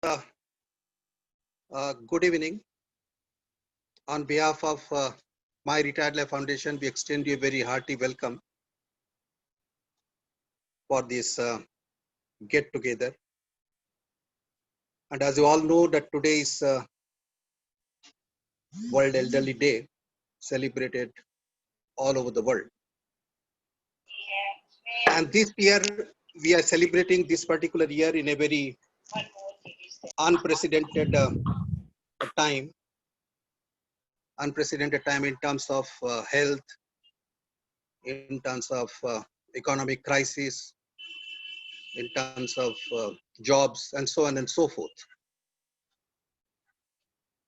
Good evening. On behalf of My Retired Life Foundation, we extend you a very hearty welcome for this get together. And as you all know, that today is World Elderly Day, celebrated all over the world. And this year, we are celebrating this particular year in a very unprecedented time. Unprecedented time in terms of health, in terms of economic crisis, in terms of jobs, and so on and so forth.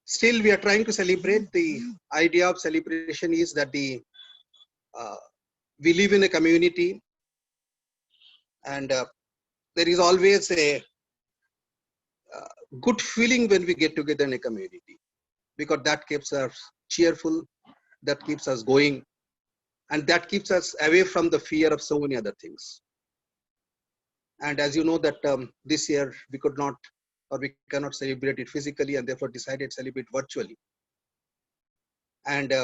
Still, we are trying to celebrate. The idea of celebration is that we live in a community, and there is always a good feeling when we get together in a community, because that keeps us cheerful, that keeps us going, and that keeps us away from the fear of so many other things. And as you know that this year we could not, or we cannot celebrate it physically, and therefore decided to celebrate virtually. And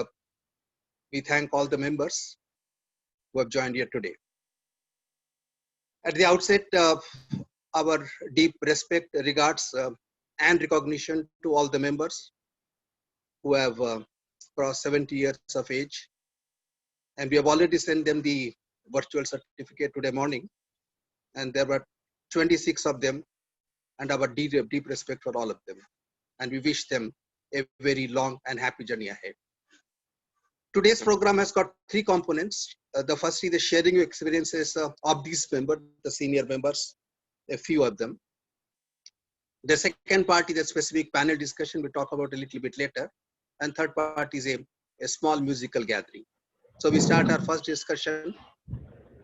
we thank all the members who have joined here today. At the outset, our deep respect, regards, and recognition to all the members who have crossed 70 years of age. And we have already sent them the virtual certificate today morning. And there were 26 of them, and our deep respect for all of them. And we wish them a very long and happy journey ahead. Today's program has got three components. The first is the sharing experiences of these members, the senior members, a few of them. The second part is a specific panel discussion we talk about a little bit later. And third part is a small musical gathering. So we start our first discussion.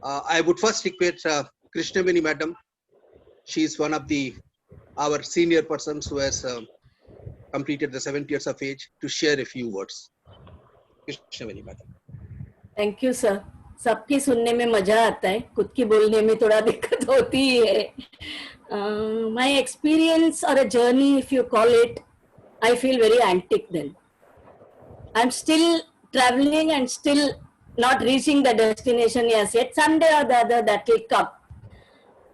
I would first request Krishnaveni Madam. She is one of our senior persons who has completed the 70 years of age, to share a few words. Krishnaveni Madam. Thank you, sir. सबकी सुनने में मजा आता है, खुद की बोलने में थोड़ा दिक्कत होती ही है. My experience or a journey, if you call it, I feel very antic then. I'm still traveling and still not reaching the destination as yet. Someday or the other that will come.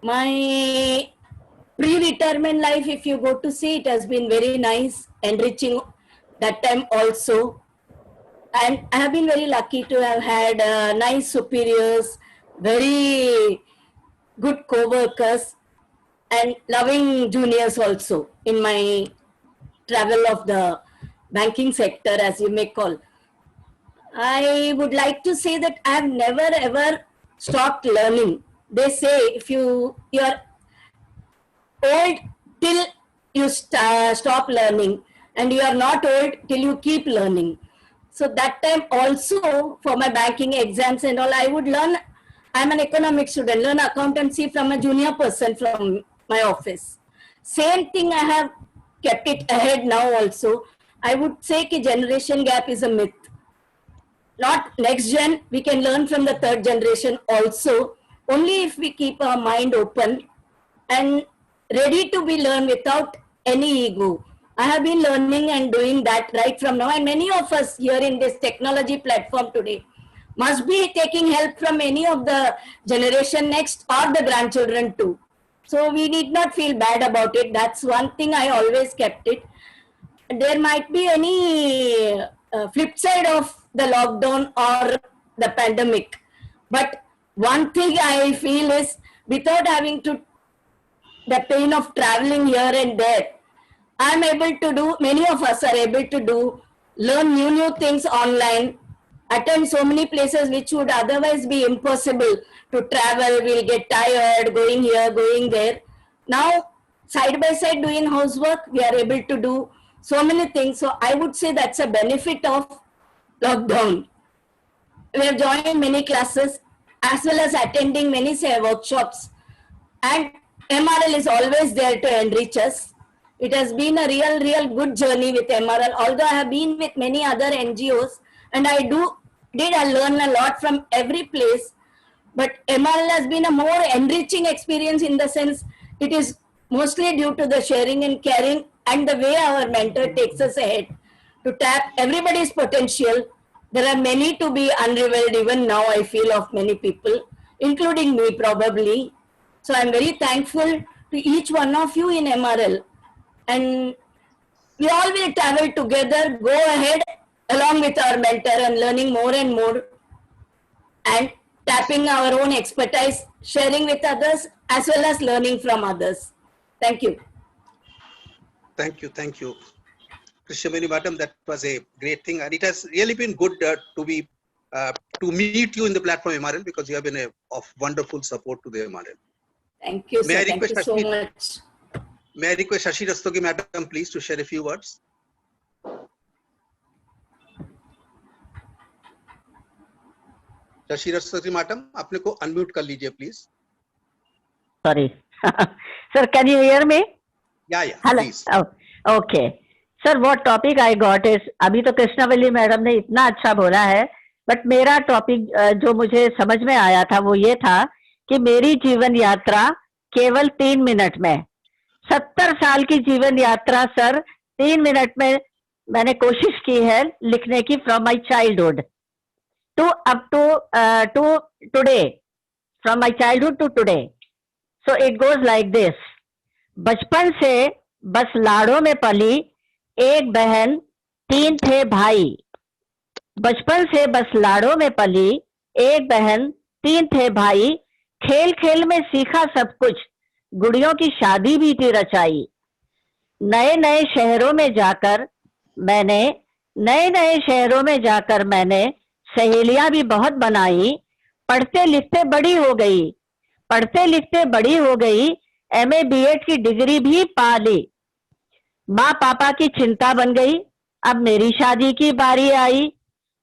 My pre-retirement life, if you go to see, it has been very nice, enriching that time also. And I have been very lucky to have had nice superiors, very good co-workers, and loving juniors also in my travel of the banking sector, as you may call. I would like to say that I have never ever stopped learning. They say if you're old till you stop learning, and you are not old till you keep learning. So that time also for my banking exams and all, I would learn. I'm an economics student, learn accountancy from a junior person from my office. Same thing I have kept it ahead now also. I would say that generation gap is a myth. Not next gen, we can learn from the third generation also, only if we keep our mind open and ready to be learned without any ego. I have been learning and doing that right from now, and many of us here in this technology platform today must be taking help from any of the generation next or the grandchildren too. So we need not feel bad about it. That's one thing I always kept it. There might be any flip side of the lockdown or the pandemic. But one thing I feel is, without having to the pain of traveling here and there, I'm able to do, many of us are able to do, learn new things online, attend so many places which would otherwise be impossible to travel. We'll get tired going here, going there. Now, side by side doing housework, we are able to do so many things. So I would say that's a benefit of lockdown. We have joined many classes as well as attending many workshops, and MRL is always there to enrich us. It has been a real good journey with MRL, although I have been with many other NGOs, and I learn a lot from every place. But MRL has been a more enriching experience in the sense it is mostly due to the sharing and caring and the way our mentor takes us ahead to tap everybody's potential. There are many to be unrevealed even now, I feel, of many people, including me probably. So I'm very thankful to each one of you in MRL. And we all will travel together, go ahead along with our mentor and learning more and more and tapping our own expertise, sharing with others as well as learning from others. Thank you. Thank you. Thank you. Krishnaveni Madam, that was a great thing. And it has really been good to meet you in the platform MRL, because you have been of wonderful support to the MRL. Thank you, May I sir. Thank you request so Shashi- much. May I request Shashi Rastogi Madam, please, to share a few words? Shashi Rastogi Madam, अपने को unmute कर लीजिए, please. Sorry. Sir, can you hear me? Yeah, Hello. please. Oh, okay. Sir, what topic I got is, अभी तो कृष्णावली madam ने इतना अच्छा बोला है, बट मेरा टॉपिक जो मुझे समझ में आया था वो ये था कि मेरी जीवन यात्रा केवल 3 मिनट में, 70 साल की जीवन यात्रा सर 3 मिनट में मैंने कोशिश की है लिखने की, from my childhood to up to today, from my childhood to today. So it goes like this. बचपन से बस लाड़ों में पली, एक बहन 3 थे भाई. बचपन से बस लाड़ों में पली, एक बहन 3 थे भाई. खेल खेल में सीखा सब कुछ, गुड़ियों की शादी भी थी रचाई. नए नए शहरों में जाकर मैंने सहेलियां भी बहुत बनाई. पढ़ते लिखते बड़ी हो गई, MA BEd की डिग्री भी पा ली. माँ पापा की चिंता बन गई, अब मेरी शादी की बारी आई.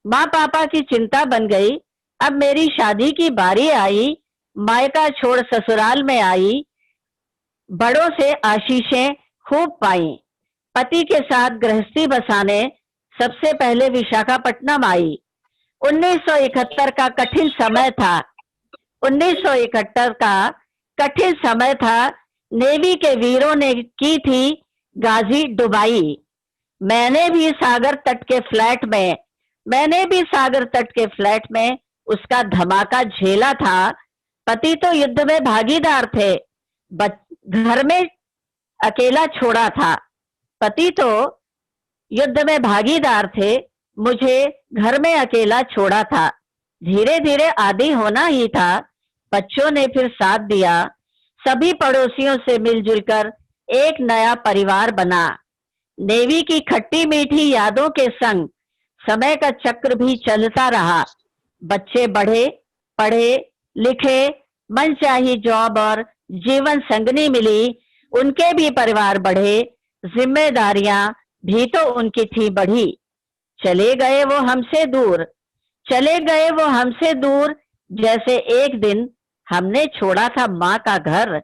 माँ पापा की चिंता बन गई, अब मेरी शादी की बारी आई. मायका छोड़ ससुराल में आई, बड़ों से आशीषें खूब पाई. पति के साथ गृहस्थी बसाने सबसे पहले विशाखापट्टनम आई. 1971 का कठिन समय था. नेवी के वीरों ने की थी गाजी डुबाई. मैंने भी सागर तट के फ्लैट में उसका धमाका झेला था. पति तो युद्ध में भागीदार थे, घर में अकेला छोड़ा था. पति तो युद्ध में भागीदार थे, मुझे घर में अकेला छोड़ा था. धीरे धीरे आदी होना ही था, बच्चों ने फिर साथ दिया. सभी पड़ोसियों से मिलजुल कर एक नया परिवार बना. नेवी की खट्टी मीठी यादों के संग समय का चक्र भी चलता रहा. बच्चे बढ़े, पढ़े लिखे, मनचाही जॉब और जीवन संगनी मिली. उनके भी परिवार बढ़े, जिम्मेदारियां भी तो उनकी थी बढ़ी. चले गए वो हमसे दूर, जैसे एक दिन हमने छोड़ा था माँ का घर.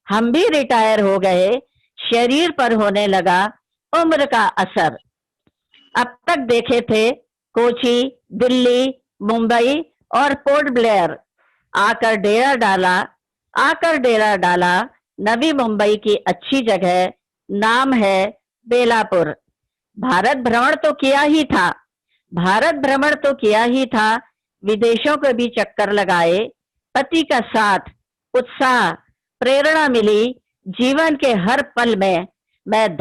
हम भी रिटायर हो गए, शरीर पर होने लगा उम्र का असर. अब तक देखे थे कोची, दिल्ली, मुंबई और पोर्ट ब्लेयर. आकर डेरा डाला नवी मुंबई की अच्छी जगह, नाम है बेलापुर. भारत भ्रमण तो किया ही था, विदेशों को भी चक्कर लगाए. पति का साथ, उत्साह, प्रेरणा मिली. जीवन के हर पल में मैं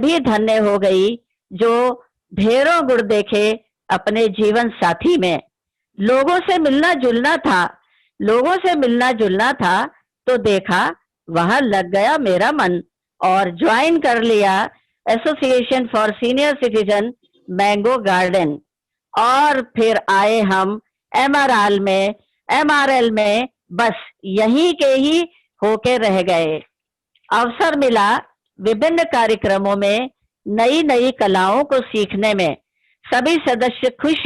भी धन्य हो गई, जो ढेरों गुण देखे अपने जीवन साथी में. लोगों से मिलना जुलना था तो देखा वहां लग गया मेरा मन, और ज्वाइन कर लिया association for senior citizen mango garden. और फिर आए हम MRL में बस यहीं के ही होके रह गए. अवसर मिला विभिन्न कार्यक्रमों में नई कलाओं को सीखने में. सभी सदस्य खुश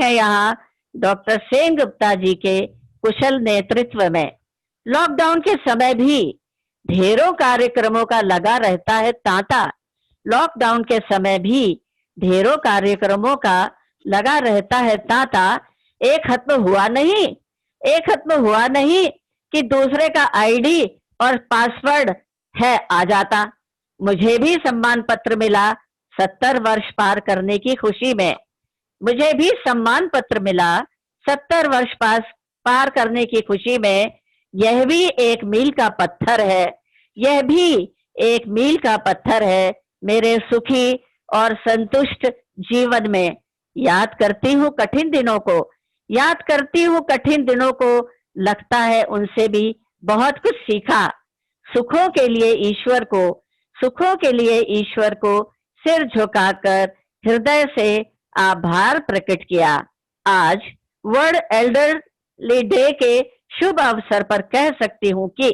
हैं यहाँ डॉक्टर सेन गुप्ता जी के कुशल नेतृत्व में. लॉकडाउन के समय भी ढेरों कार्यक्रमों का लगा रहता है तांता. एक खत्म हुआ नहीं, कि दूसरे का आईडी और पासवर्ड है आ जाता। मुझे भी सम्मान पत्र मिला 70 वर्ष पार करने की खुशी में। मुझे भी सम्मान पत्र मिला 70 वर्ष पार करने की खुशी में। यह भी एक मील का पत्थर है, यह भी एक मील का पत्थर है मेरे सुखी और संतुष्ट जीवन में। याद करती हूँ कठिन दिनों को, याद करती हूँ कठिन दिनों को, लगता है उनसे भी बहुत कुछ सीखा। सुखों के लिए ईश्वर को, सुखों के लिए ईश्वर को सिर झुकाकर हृदय से आभार प्रकट किया। आज वर्ल्ड एल्डरली डे के शुभ अवसर पर कह सकती हूँ कि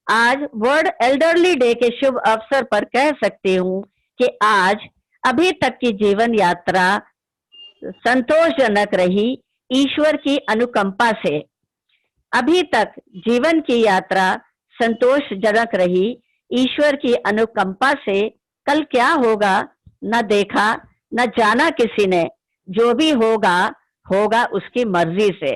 आज वर्ल्ड एल्डरली डे के शुभ अवसर पर कह सकती हूँ कि आज अभी तक की जीवन यात्रा संतोषजनक रही ईश्वर की अनुकंपा से। अभी तक जीवन की यात्रा संतोषजनक रही ईश्वर की अनुकंपा से। कल क्या होगा न देखा न जाना किसी ने, जो भी होगा होगा उसकी मर्जी से।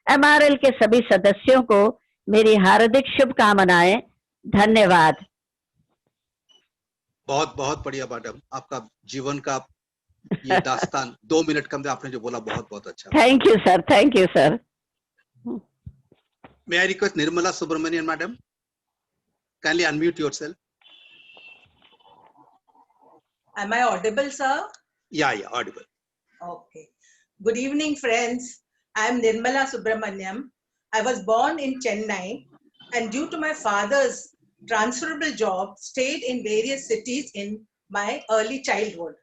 एमआरएल के सभी सदस्यों को मेरी हार्दिक शुभकामनाएं। धन्यवाद। बहुत बहुत बढ़िया मैडम, आपका जीवन का ये दास्तान 2 मिनट कम में आपने जो बोला बहुत बहुत अच्छा। Thank you sir, thank you sir. May I request Nirmala Subramanian madam? Kindly unmute yourself. Am I audible, sir? Yeah, audible. Okay. Good evening, friends. I am Nirmala Subramaniam. I was born in Chennai and due to my father's transferable job, stayed in various cities in my early childhood.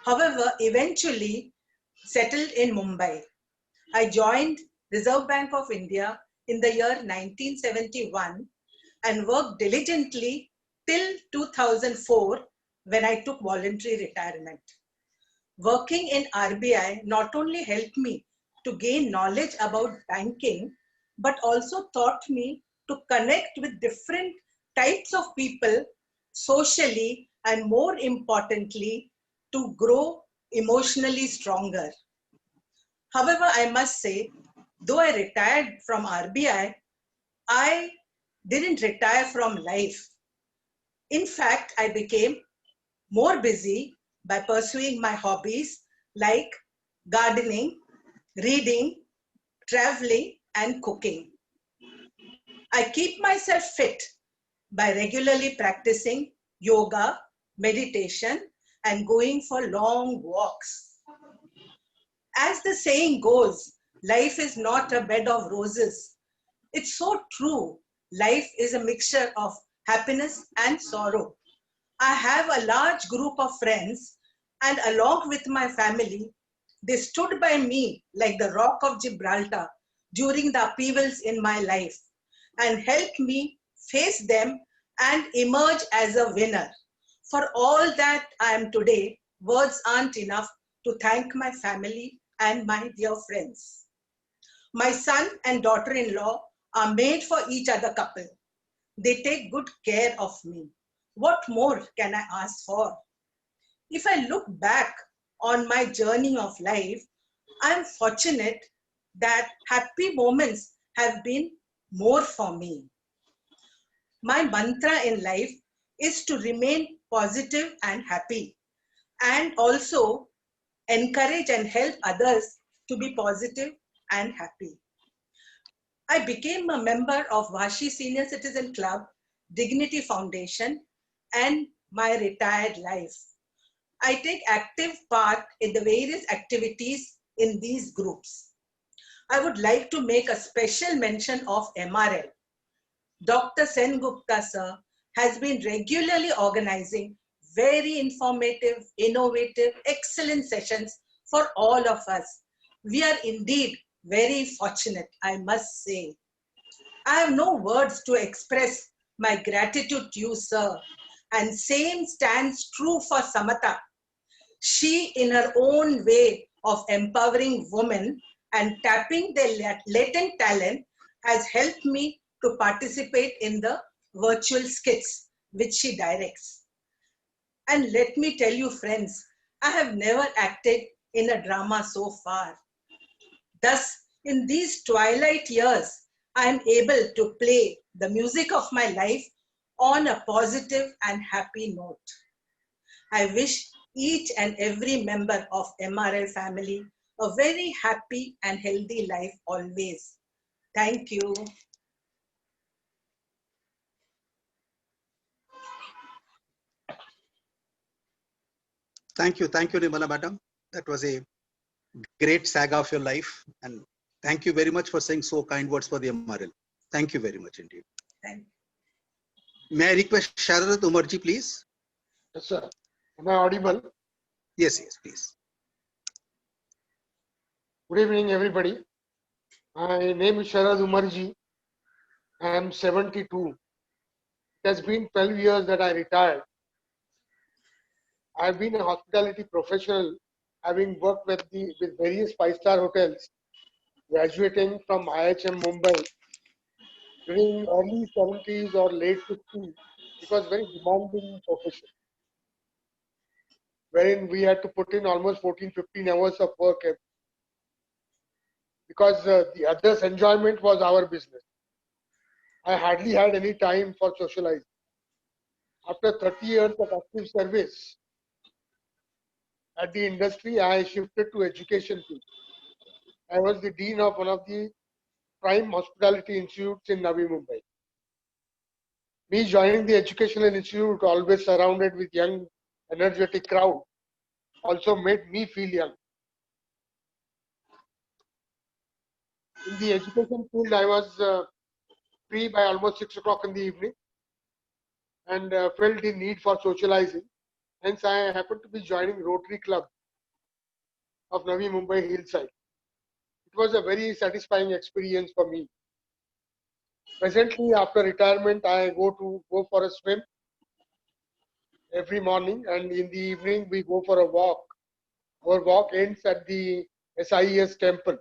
However, eventually settled in Mumbai. I joined Reserve Bank of India in the year 1971 and worked diligently till 2004 when I took voluntary retirement. Working in RBI not only helped me to gain knowledge about banking, but also taught me to connect with different types of people socially and more importantly, to grow emotionally stronger. However, I must say, though I retired from RBI, I didn't retire from life. In fact, I became more busy by pursuing my hobbies like gardening, reading, traveling, and cooking. I keep myself fit by regularly practicing yoga, meditation, and going for long walks. As the saying goes, life is not a bed of roses. It's so true. Life is a mixture of happiness and sorrow. I have a large group of friends, and along with my family, they stood by me like the Rock of Gibraltar during the upheavals in my life and helped me face them and emerge as a winner. For all that I am today, words aren't enough to thank my family and my dear friends. My son and daughter-in-law are made for each other couple. They take good care of me. What more can I ask for? If I look back on my journey of life, I am fortunate that happy moments have been more for me. My mantra in life is to remain positive and happy, and also encourage and help others to be positive and happy. I became a member of Vashi Senior Citizen Club, Dignity Foundation, and my retired life. I take active part in the various activities in these groups. I would like to make a special mention of MRL. Dr. Sen Gupta sir has been regularly organizing very informative, innovative, excellent sessions for all of us. We are indeed very fortunate, I must say. I have no words to express my gratitude to you, sir. And same stands true for Samata. She, in her own way of empowering women and tapping their latent talent, has helped me to participate in the virtual skits which she directs. And let me tell you, friends, I have never acted in a drama so far. Thus, in these twilight years, I am able to play the music of my life on a positive and happy note. I wish each and every member of MRL family a very happy and healthy life always. Thank you. Thank you, Nirmala Madam. That was a great saga of your life, and thank you very much for saying so kind words for the MRL. Thank you very much indeed. Thank you. May I request Sharad Umarji, please? Yes, sir. Am I audible? Yes, please. Good evening, everybody. My name is Sharad Umarji. I am 72. It has been 12 years that I retired. I have been a hospitality professional, having worked with various five-star hotels, graduating from IHM Mumbai during early 70s or late 50s. It was a very demanding profession, wherein we had to put in almost 14-15 hours of work because the others' enjoyment was our business. I hardly had any time for socializing. After 30 years of active service at the industry, I shifted to education field. I was the dean of one of the prime hospitality institutes in Navi Mumbai. Me joining the educational institute, always surrounded with young, energetic crowd, also made me feel young. In the education field, I was free by almost 6 o'clock in the evening and felt the need for socializing. Hence, I happened to be joining Rotary Club of Navi Mumbai Hillside. It was a very satisfying experience for me. Presently, after retirement, I go for a swim every morning, and in the evening we go for a walk. Our walk ends at the SIES temple,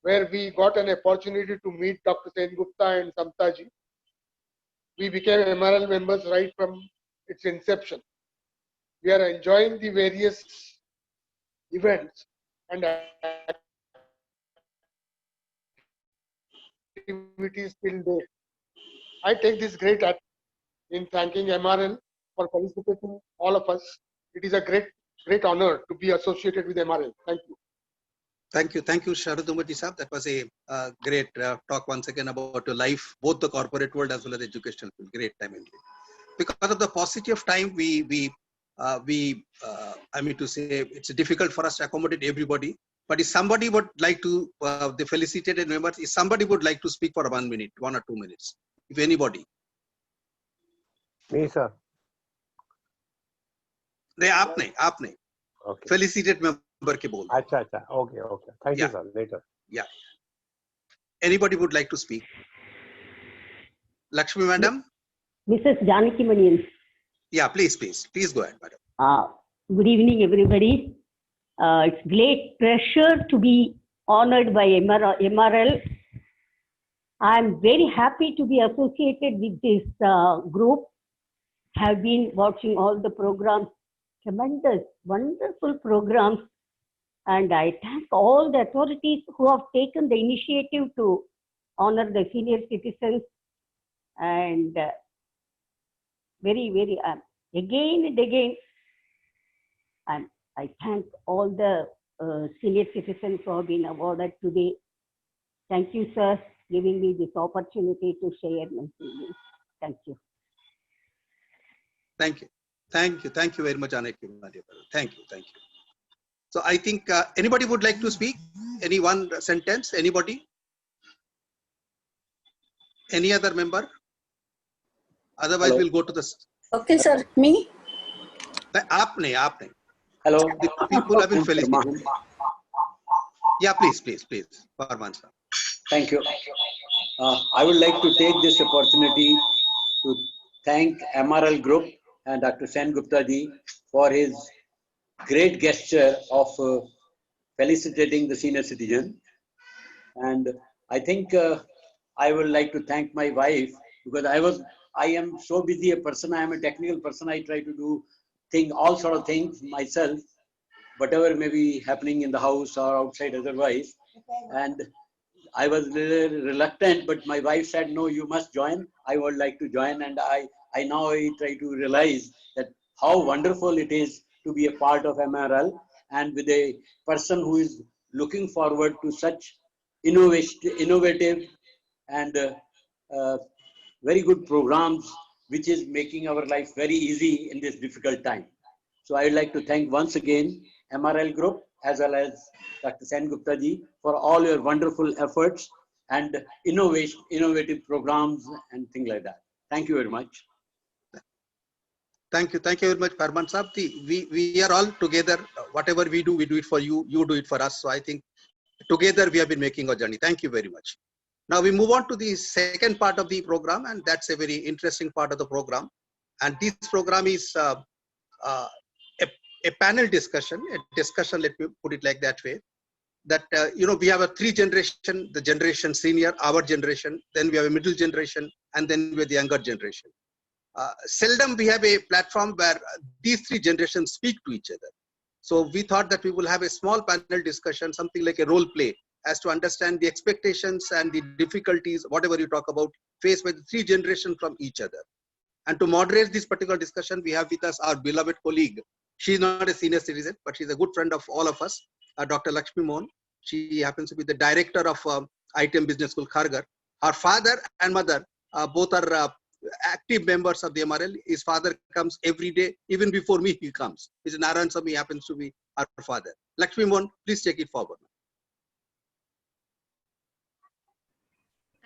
where we got an opportunity to meet Dr. Sengupta and Samtaji. We became MRL members right from its inception. We are enjoying the various events and activities till date. I take this great in thanking MRL for felicitating all of us. It is a great honor to be associated with MRL. Thank you. Thank you, Sharad Umarji Sahab. That was a great talk once again about your life, both the corporate world as well as educational field. Great time indeed. Because of the paucity of time, I mean to say, it's difficult for us to accommodate everybody. But if somebody would like to, the felicitated members, if somebody would like to speak for 1 minute, 1 or 2 minutes, if anybody. Me, sir. नहीं आप नहीं. Okay. Felicitate member के बोल. अच्छा. Okay. Thank you, sir. Later. Yeah. Anybody would like to speak? Lakshmi madam. Mrs. Janaki Manian. Yeah, please go ahead, madam. Good evening, everybody. It's great pleasure to be honored by MRL. I'm very happy to be associated with this group. Have been watching all the programs, tremendous, wonderful programs, and I thank all the authorities who have taken the initiative to honor the senior citizens, and very again and again, I thank all the senior citizens who have been awarded today. Thank you, sir, giving me this opportunity to share my feelings. Thank you. Thank you very much, Janaki. Thank you. So I think anybody would like to speak? Any one sentence? Anybody? Any other member? Otherwise, Hello. we'll go to the. Okay, sir. Me? आपने. Hello. The people have been felicitated. Yeah, please. Farman sir. Thank you. I would like to take this opportunity to thank MRL Group and Dr. Sengupta ji for his great gesture of felicitating the senior citizen. And I think I would like to thank my wife, because I am so busy a person. I am a technical person. I try to do all sort of things myself, whatever may be happening in the house or outside otherwise. And I was a little reluctant, but my wife said, no, you must join. I would like to join. And I now try to realize that how wonderful it is to be a part of MRL, and with a person who is looking forward to such innovative and very good programs, which is making our life very easy in this difficult time. So I would like to thank once again MRL Group as well as Dr. Sen Gupta ji for all your wonderful efforts and innovative programs and things like that. Thank you very much. Thank you very much, Parman Saab. We are all together. Whatever we do it for you. You do it for us. So I think together we have been making our journey. Thank you very much. Now we move on to the second part of the program, and that's a very interesting part of the program. And this program is a panel discussion. Let me put it like that way. That we have a three generation: the generation senior, our generation, then we have a middle generation, and then we have the younger generation. Seldom we have a platform where these three generations speak to each other. So we thought that we will have a small panel discussion, something like a role play, as to understand the expectations and the difficulties, whatever you talk about, faced by the three generations from each other. And to moderate this particular discussion, we have with us our beloved colleague. She's not a senior citizen, but she's a good friend of all of us, Dr. Lakshmi Mohan. She happens to be the director of ITM Business School, Kharghar. Her father and mother both are active members of the MRL. His father comes every day, even before me he comes. Mr. Narayan Swamy happens to be our father. Lakshmi Mohan, please take it forward.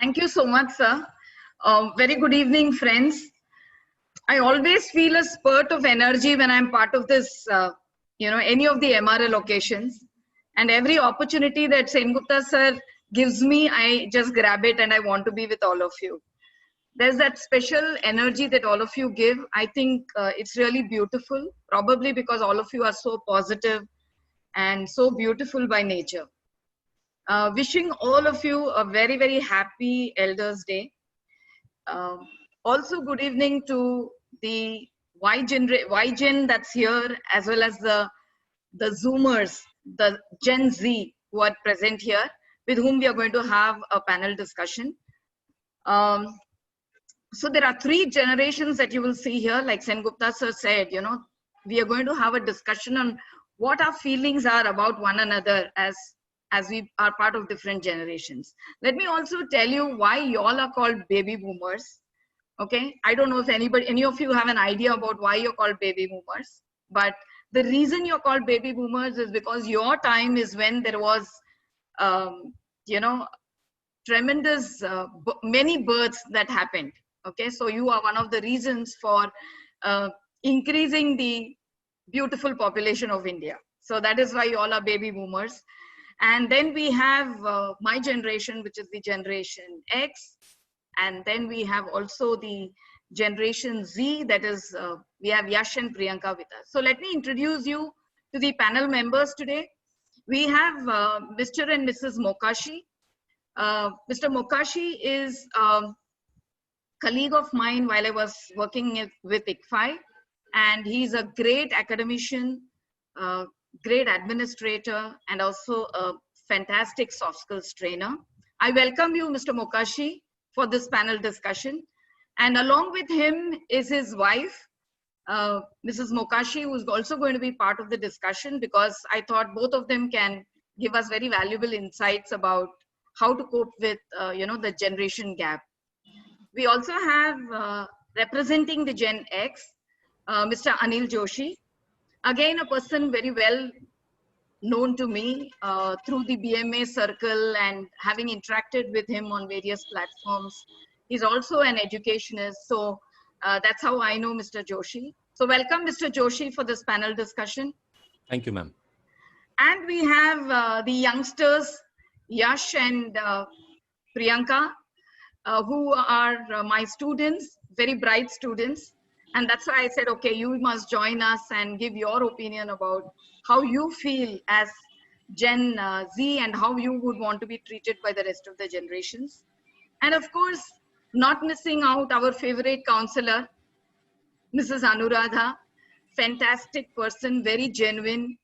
Thank you so much, sir. Very good evening, friends. I always feel a spurt of energy when I'm part of this, any of the MRL occasions. And every opportunity that Sen Gupta sir gives me, I just grab it and I want to be with all of you. There's that special energy that all of you give. I think it's really beautiful, probably because all of you are so positive and so beautiful by nature. Wishing all of you a very, very happy Elders Day. Also, good evening to the Y-Gen that's here, as well as the Zoomers, the Gen Z who are present here, with whom we are going to have a panel discussion. So there are three generations that you will see here. Like Sen Gupta sir said, we are going to have a discussion on what our feelings are about one another as we are part of different generations. Let me also tell you why y'all are called baby boomers. Okay, I don't know if any of you have an idea about why you're called baby boomers, but the reason you're called baby boomers is because your time is when there was, tremendous, many births that happened. Okay, so you are one of the reasons for increasing the beautiful population of India. So that is why you all are baby boomers. And then we have my generation, which is the Generation X. And then we have also the Generation Z, that is, we have Yash and Priyanka with us. So let me introduce you to the panel members today. We have Mr. and Mrs. Mokashi. Mr. Mokashi is colleague of mine while I was working with ICFI, and he's a great academician, great administrator, and also a fantastic soft skills trainer. I welcome you, Mr. Mokashi, for this panel discussion. And along with him is his wife, Mrs. Mokashi, who's also going to be part of the discussion, because I thought both of them can give us very valuable insights about how to cope with, the generation gap. We also have representing the Gen X, Mr. Anil Joshi. Again, a person very well known to me through the BMA circle and having interacted with him on various platforms. He's also an educationist, so that's how I know Mr. Joshi. So welcome, Mr. Joshi, for this panel discussion. Thank you, ma'am. And we have the youngsters, Yash and Priyanka, who are my students, very bright students. And that's why I said, okay, you must join us and give your opinion about how you feel as Gen Z and how you would want to be treated by the rest of the generations. And of course, not missing out our favorite counselor, Mrs. Anuradha, fantastic person, very genuine,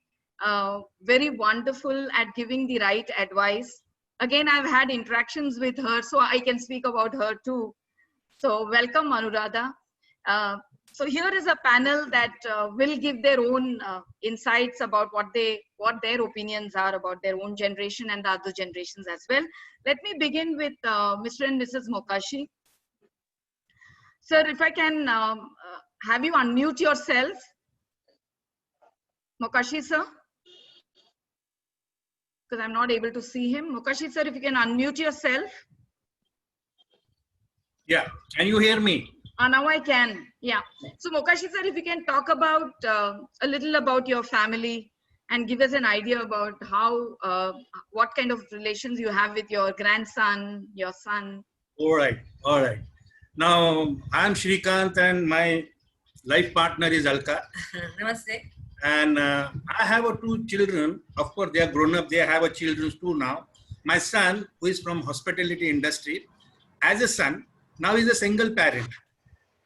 very wonderful at giving the right advice. again, I've had interactions with her, so I can speak about her too. So welcome, Anuradha. So here is a panel that will give their own insights about what their opinions are about their own generation and the other generations as well. Let me begin with Mr. and Mrs. Mokashi. Sir, if I can have you unmute yourself. Mokashi, sir? Because I'm not able to see him. Mokashi, sir, if you can unmute yourself. Yeah, can you hear me? Now I can. Yeah. So Mokashi, sir, if you can talk about a little about your family and give us an idea about how, what kind of relations you have with your grandson, your son. All right, all right. Now, I'm Shrikant and my life partner is Alka. Namaste. And I have two children. Of course, they are grown up. They have a children too now. My son, who is from hospitality industry, as a son, now is a single parent.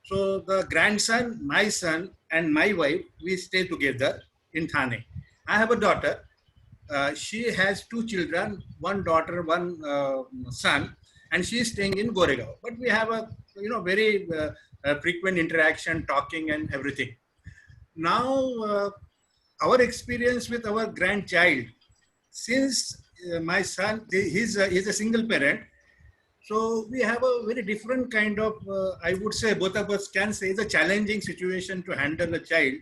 So the grandson, my son, and my wife, we stay together in Thane. I have a daughter. She has two children, one daughter, one son, and she is staying in Goregaon. But we have a very frequent interaction, talking, and everything. Now, our experience with our grandchild, since my son, he's a single parent, so we have a very different kind of, I would say, both of us can say, it's a challenging situation to handle a child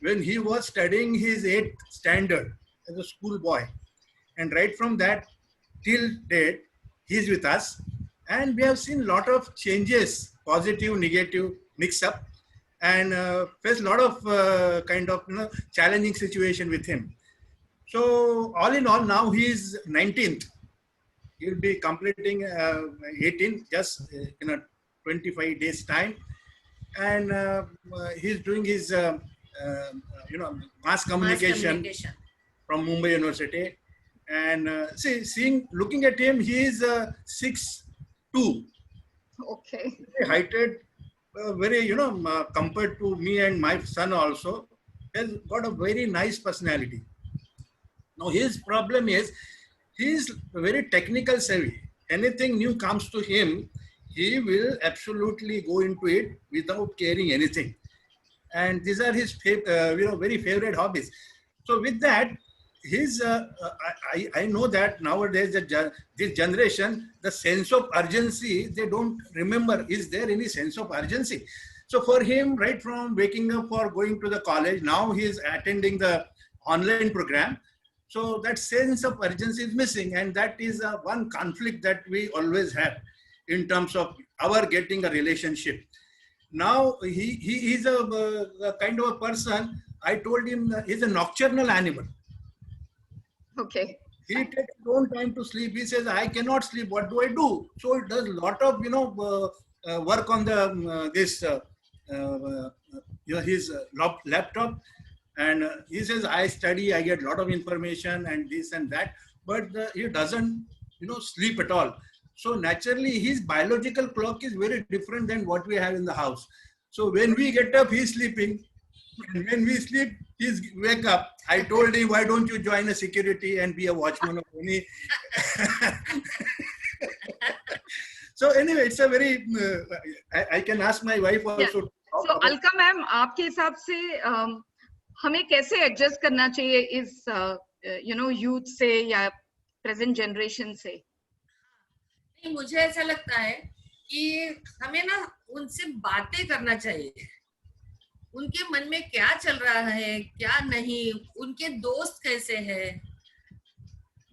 when he was studying his 8th standard as a school boy. And right from that till date, he's with us. And we have seen a lot of changes, positive, negative, mix up, and faced a lot of kind of challenging situation with him. So all in all, now he is 19th. He'll be completing 18 just in a 25 days time, and he's doing his mass communication from Mumbai University. And looking at him, he is 6'2". Okay. Heighted, very compared to me and my son also, has got a very nice personality. Now his problem is, he is very technical savvy. Anything new comes to him, he will absolutely go into it without caring anything. And these are his very favorite hobbies. So with that, his I know that nowadays this generation, the sense of urgency, they don't remember. Is there any sense of urgency? So for him, right from waking up for going to the college, now he is attending the online program. So that sense of urgency is missing, and that is one conflict that we always have in terms of our getting a relationship. Now he is a kind of a person, I told him he's a nocturnal animal. Okay. He takes his own time to sleep. He says, I cannot sleep. What do I do? So it does a lot of work on the his laptop. And he says, I study, I get a lot of information and this and that, but he doesn't, sleep at all. So naturally, his biological clock is very different than what we have in the house. So when we get up, he's sleeping. And when we sleep, he's wake up. I told him, why don't you join a security and be a watchman of any? So anyway, it's a very, I can ask my wife also. Yeah. So Alka ma'am, आपके हिसाब से हमें कैसे adjust करना चाहिए इस youth से या प्रेजेंट जनरेशन से? नहीं, मुझे ऐसा लगता है कि हमें ना उनसे बातें करना चाहिए. उनके मन में क्या चल रहा है, क्या नहीं, उनके दोस्त कैसे हैं,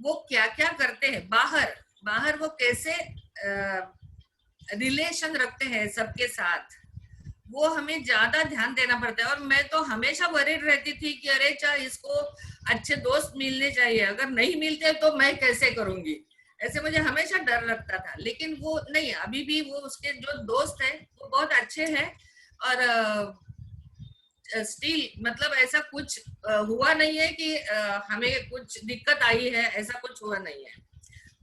वो क्या क्या करते हैं, बाहर वो कैसे रिलेशन रखते हैं सबके साथ, वो हमें ज्यादा ध्यान देना पड़ता है. और मैं तो हमेशा वरीड रहती थी कि अरे इसको अच्छे दोस्त मिलने चाहिए, अगर नहीं मिलते तो मैं कैसे करूंगी, ऐसे मुझे हमेशा डर लगता था. लेकिन वो नहीं, अभी भी वो उसके जो दोस्त हैं वो बहुत अच्छे हैं और स्टिल मतलब ऐसा कुछ हुआ नहीं है कि हमें कुछ दिक्कत आई है, ऐसा कुछ हुआ नहीं है.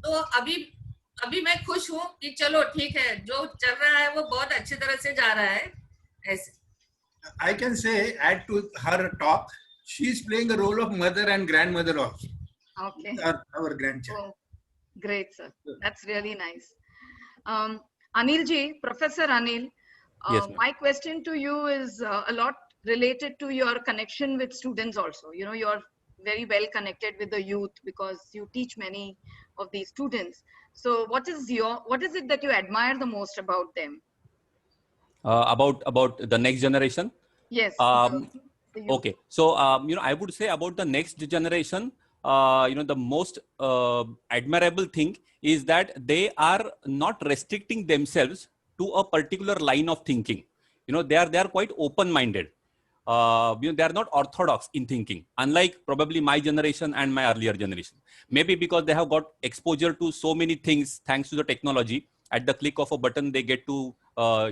तो अभी मैं खुश हूँ कि चलो ठीक है, जो चल रहा है वो बहुत अच्छी तरह से जा रहा है. I can say, add to her talk, she is playing a role of mother and grandmother also. Okay. Our grandchild. Great, sir. That's really nice. Anil ji, Professor Anil, Yes, ma'am. my question to you is a lot related to your connection with students also. You know, you're very well connected with the youth because you teach many of these students. So what is it that you admire the most about them? About the next generation. Yes. The youth. Okay, so I would say about the next generation, the most admirable thing is that they are not restricting themselves to a particular line of thinking. They are quite open-minded. They are not orthodox in thinking, unlike probably my generation and my earlier generation. Maybe because they have got exposure to so many things thanks to the technology. At the click of a button, they get to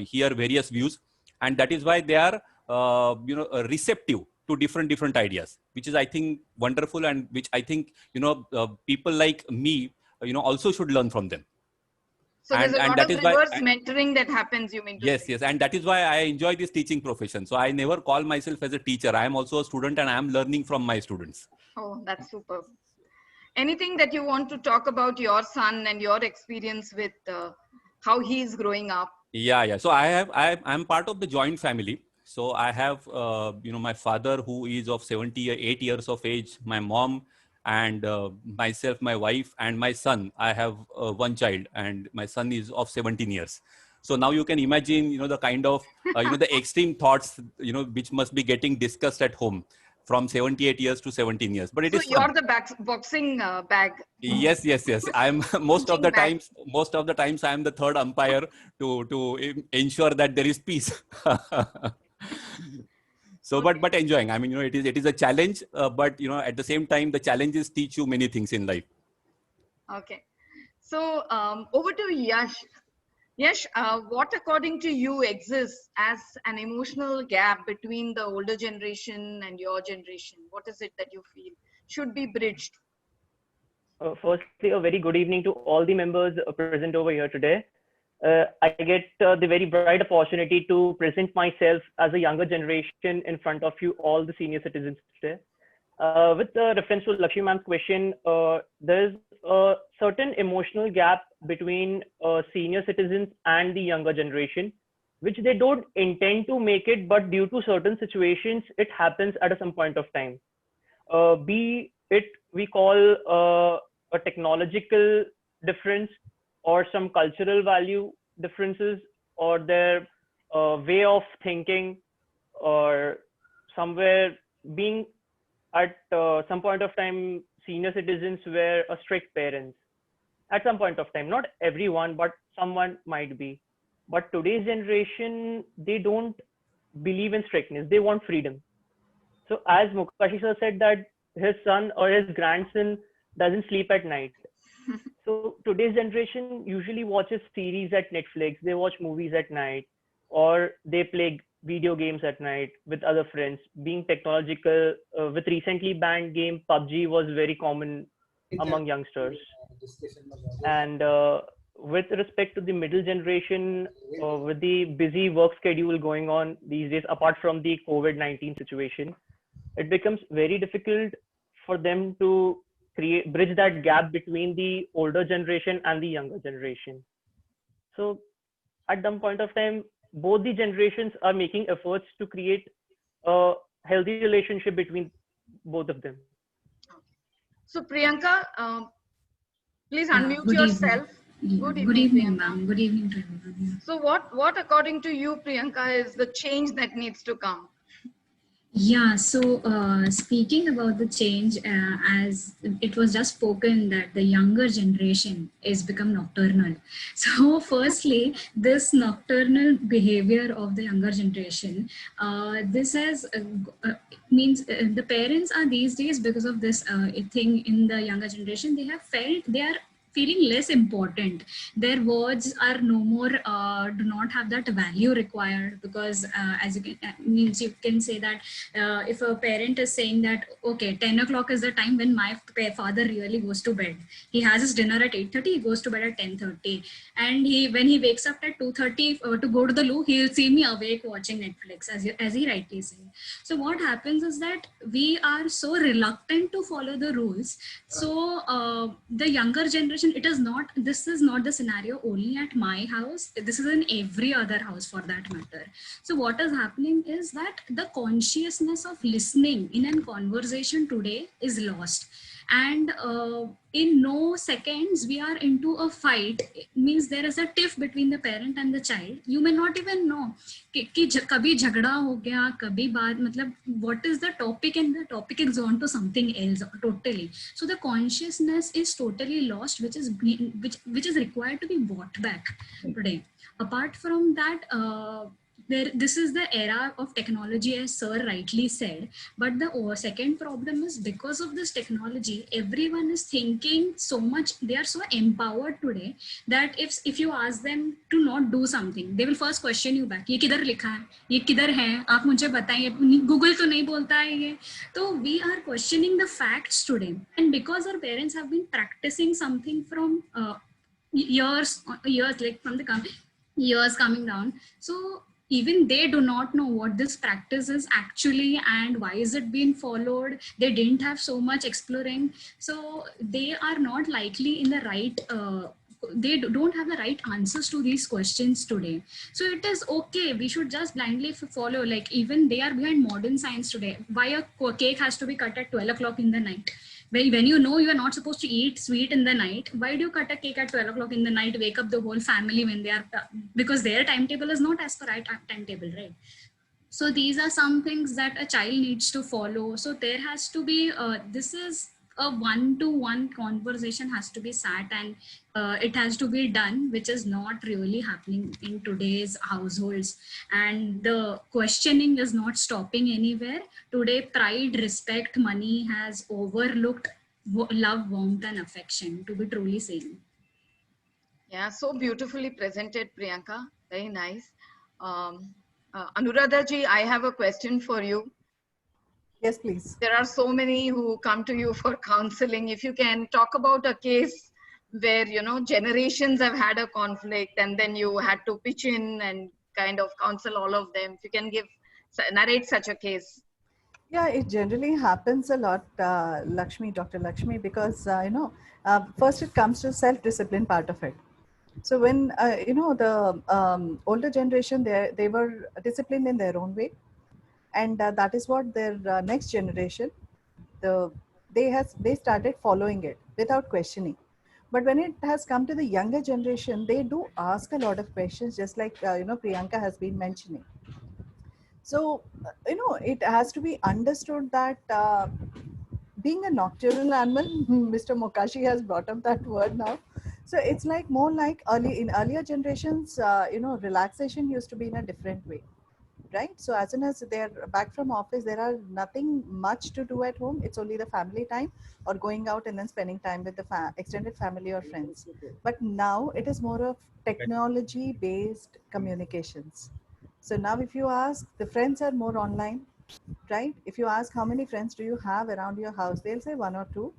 hear various views, and that is why they are receptive to different ideas, which is, I think, wonderful, and which I think people like me also should learn from them. So there's a lot of reverse mentoring that happens, you mean to say? Yes, and that is why I enjoy this teaching profession. So I never call myself as a teacher. I am also a student, and I am learning from my students. Oh, that's superb. Anything that you want to talk about your son and your experience with how he is growing up? Yeah. So I'm part of the joint family. So I have, my father, who is of 78 years of age, my mom, and myself, my wife, and my son. I have one child, and my son is of 17 years. So now you can imagine, the kind of, the extreme thoughts, which must be getting discussed at home from 78 years to 17 years. But it is you're the boxing bag. Yes. I'm most of the times I am the third umpire to ensure that there is peace. So, okay. but enjoying. I mean, it is a challenge, but at the same time, the challenges teach you many things in life. Okay. So over to Yash. Yash, what according to you exists as an emotional gap between the older generation and your generation? What is it that you feel should be bridged? Firstly, a very good evening to all the members present over here today. I get the very bright opportunity to present myself as a younger generation in front of you, all the senior citizens today. With reference to Lakshmi ma'am's question, there's a certain emotional gap between senior citizens and the younger generation, which they don't intend to make it, but due to certain situations, it happens at some point of time. Be it we call a technological difference, or some cultural value differences, or their way of thinking, or somewhere being at some point of time, senior citizens were a strict parents at some point of time. Not everyone, but someone might be. But today's generation, they don't believe in strictness. They want freedom. So as Mukashi sir said that his son or his grandson doesn't sleep at night. So today's generation usually watches series at Netflix. They watch movies at night, or they play video games at night with other friends. Being technological, with recently banned game PUBG was very common among youngsters. And with respect to the middle generation, with the busy work schedule going on these days, apart from the COVID-19 situation, it becomes very difficult for them to bridge that gap between the older generation and the younger generation. So at some point of time, both the generations are making efforts to create a healthy relationship between both of them. So Priyanka, please unmute yourself. Good evening, ma'am. Good evening to everyone. So what according to you, Priyanka, is the change that needs to come? Yeah, so speaking about the change, as it was just spoken that the younger generation is become nocturnal. So firstly, this nocturnal behavior of the younger generation, this has means the parents are these days, because of this thing in the younger generation, they have felt they are feeling less important. Their words are no more, do not have that value required, because as you can, means you can say that if a parent is saying that, okay, 10 o'clock is the time when my father really goes to bed. He has his dinner at 8:30, he goes to bed at 10:30. And when he wakes up at 2:30 to go to the loo, he'll see me awake watching Netflix, as he rightly said. So what happens is that we are so reluctant to follow the rules. So the younger generation generation, this is not the scenario only at my house. This is in every other house for that matter. So what is happening is that the consciousness of listening in a conversation today is lost. And in no seconds we are into a fight. It means there is a tiff between the parent and the child. You may not even know कि कभी झगड़ा हो गया, कभी बात, मतलब what is the topic, and the topic is on to something else totally. So the consciousness is totally lost, which is required to be brought back today. Apart from that, this is the era of technology, as sir rightly said, but the second problem is because of this technology, everyone is thinking so much, they are so empowered today that if you ask them to not do something, they will first question you back, ये किधर लिखा है, ये किधर है, आप मुझे बताइए, Google तो नहीं बोलता है ये. So we are questioning the facts today, and because our parents have been practicing something from years like from the years coming down, so even they do not know what this practice is actually and why is it being followed. They didn't have so much exploring, so they are not likely in the right they don't have the right answers to these questions today. So it is okay, we should just blindly follow, like even they are behind modern science today. Why a cake has to be cut at 12 o'clock in the night? When you know you are not supposed to eat sweet in the night, why do you cut a cake at 12 o'clock in the night, wake up the whole family when they are, because their timetable is not as per our timetable, right? So these are some things that a child needs to follow. So there has to be, this is a one-to-one conversation has to be sat, and it has to be done, which is not really happening in today's households. And the questioning is not stopping anywhere. Today, pride, respect, money has overlooked love, warmth, and affection, to be truly saying. Yeah, so beautifully presented, Priyanka. Very nice. Anuradha ji, I have a question for you. Yes, please. There are so many who come to you for counseling. If you can talk about a case where, you know, generations have had a conflict and then you had to pitch in and kind of counsel all of them. If you can narrate such a case. Yeah, it generally happens a lot, Dr. Lakshmi, because, first it comes to self-discipline part of it. So when, the older generation, they were disciplined in their own way. And that is what their next generation, they started following it without questioning. But when it has come to the younger generation, they do ask a lot of questions, just like, Priyanka has been mentioning. So, it has to be understood that being a nocturnal animal, Mr. Mokashi has brought up that word now. So it's like more like in earlier generations, relaxation used to be in a different way. Right? So as soon as they're back from office, there are nothing much to do at home. It's only the family time or going out and then spending time with the extended family or friends. But now it is more of technology-based communications. So now if you ask, the friends are more online, right? If you ask how many friends do you have around your house, they'll say 1 or 2.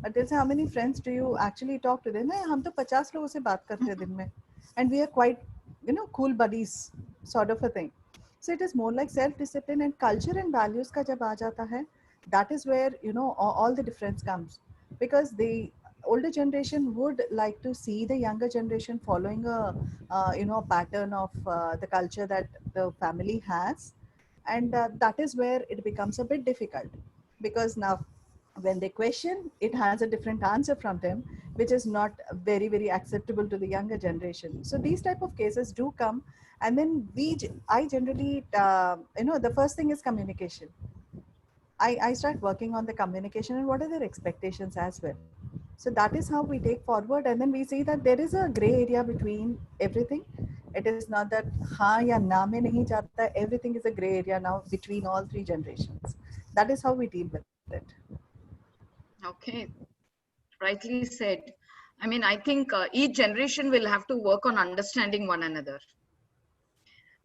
But they'll say how many friends do you actually talk to? Then hum to 50 logon se baat karte hain din mein. And we are quite, cool buddies, sort of a thing. So it is more like self-discipline and culture and values ka jab aa jata hai, that is where, all the difference comes. Because the older generation would like to see the younger generation following a pattern of the culture that the family has. And that is where it becomes a bit difficult. Because now when they question, it has a different answer from them, which is not very, very acceptable to the younger generation. So these type of cases do come. And then I generally, the first thing is communication. I start working on the communication and what are their expectations as well. So that is how we take forward. And then we see that there is a gray area between everything. It is not that ha ya na mein nahi jata. Everything is a gray area now between all three generations. That is how we deal with it. Okay, rightly said. I mean, I think each generation will have to work on understanding one another.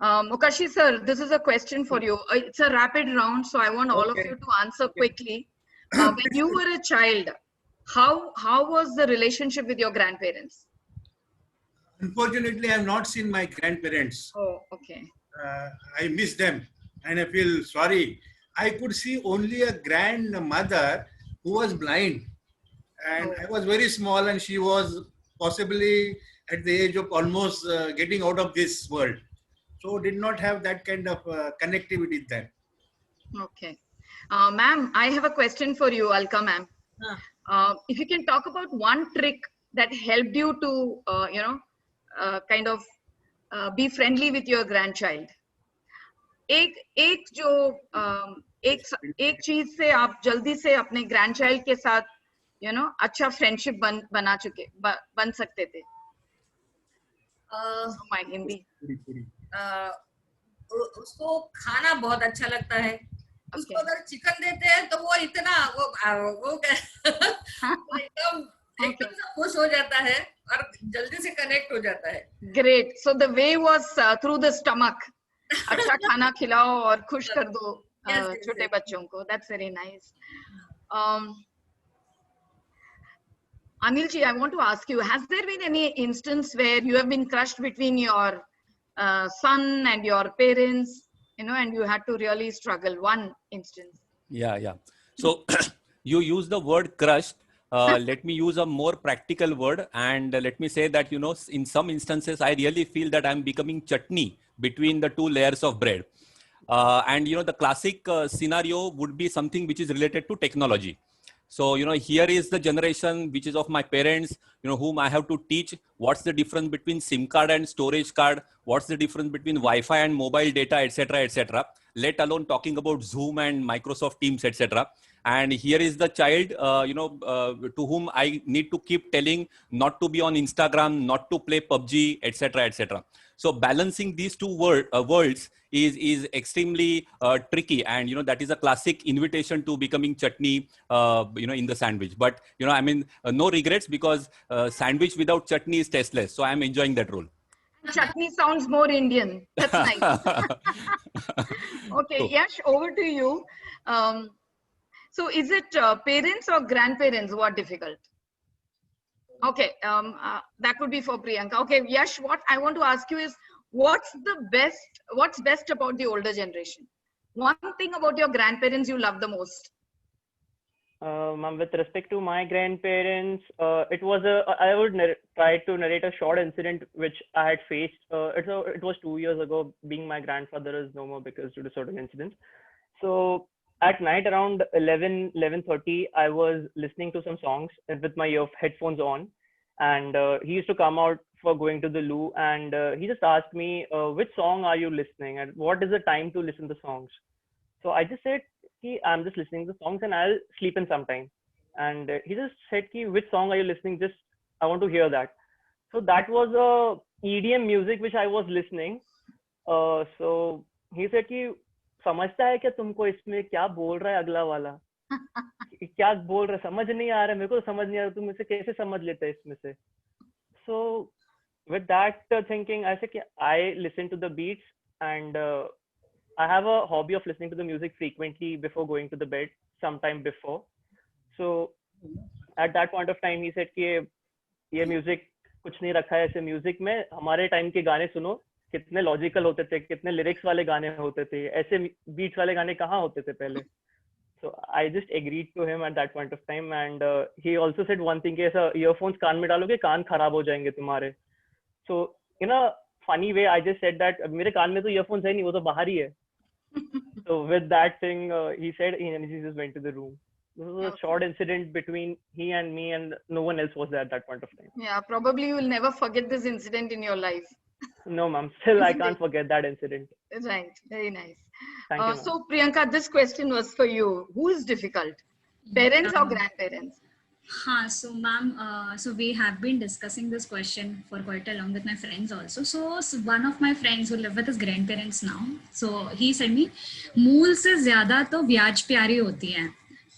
Mokashi sir, this is a question for you. It's a rapid round, so I want all of you to answer quickly. When you were a child, how was the relationship with your grandparents? Unfortunately, I have not seen my grandparents. Oh, okay. I miss them and I feel sorry. I could see only a grandmother who was blind. and I was very small, and she was possibly at the age of almost getting out of this world. So did not have that kind of connectivity then. Okay. Ma'am, I have a question for you, Alka ma'am. If you can talk about one trick that helped you to, kind of be friendly with your grandchild. एक चीज से आप जल्दी से अपने ग्रैंडचाइल्ड के साथ अच्छा फ्रेंडशिप बन सकते थे. माय हिंदी. उसको खाना बहुत अच्छा लगता है. उसको अगर चिकन देते हैं तो वो इतना वो एकदम से खुश हो जाता है और जल्दी से कनेक्ट हो जाता है. Great. So the way was through the stomach. अच्छा खाना खिलाओ और खुश कर दो छोटे बच्चों को. That's very nice. Anil ji, I want to ask you, has there been any instance where you have been crushed between your son and your parents, and you had to really struggle? One instance. Yeah. So you use the word crushed. Let me use a more practical word, and let me say that, in some instances, I really feel that I'm becoming chutney between the two layers of bread. And, the classic scenario would be something which is related to technology. So, here is the generation which is of my parents, whom I have to teach what's the difference between SIM card and storage card, what's the difference between Wi-Fi and mobile data, etc., let alone talking about Zoom and Microsoft Teams, etc. And here is the child, to whom I need to keep telling not to be on Instagram, not to play PUBG, etc. So balancing these two worlds is extremely tricky, and that is a classic invitation to becoming chutney, in the sandwich. But no regrets, because sandwich without chutney is tasteless. So I am enjoying that role. Chutney sounds more Indian. That's nice. Okay, cool. Yash, over to you. So is it parents or grandparents who are difficult? Okay, that would be for Priyanka. Okay, Yash, what I want to ask you is, what's best about the older generation? One thing about your grandparents you love the most? With respect to my grandparents, it was I would try to narrate a short incident which I had faced. It was 2 years ago, being my grandfather is no more because due to certain incidents. So at night around 11:30, I was listening to some songs with my headphones on, and he used to come out for going to the loo, and he just asked me, which song are you listening and what is the time to listen to songs? So I just said, I'm just listening to songs and I'll sleep in sometime. And he just said, which song are you listening? Just, I want to hear that. So that was a EDM music which I was listening. So he said, समझता है क्या तुमको इसमें क्या बोल रहा है अगला वाला? क्या बोल रहा है समझ नहीं आ रहा है, मेरे को समझ नहीं आ रहा, तुम इसे कैसे समझ लेते हैं इसमें से? So with that thinking, I said, I listen to the beats, and I have a hobby of listening to the music frequently before going to the bed, sometime before. So at that point of time, he said कि ये music कुछ नहीं रखा है ऐसे music में, हमारे time के गाने सुनो, कितने लॉजिकल होते थे, कितने लिरिक्स वाले गाने होते थे, ऐसे बीट्स वाले गाने कहाँ होते थे पहले. So I just agreed to him at that point of time, and he also said one thing कि ऐसा earphones कान में डालोगे कान खराब हो जाएंगे तुम्हारे. So in a funny way I just said that मेरे कान में तो earphones है नहीं, वो तो बाहर ही है. So with that thing he said, he just went to the room. This was a short incident between he and me, and no one else was there at that point of time. Yeah, probably you will never forget this incident in your life. No, ma'am. Still, I can't forget that incident. Right. Very nice. Thank you. So, Priyanka, this question was for you. Who is difficult? Parents or grandparents? So ma'am, so we have been discussing this question for quite a long with my friends also. So one of my friends who live with his grandparents now, so he said me, मूल से ज़्यादा तो ब्याज प्यारी होती है.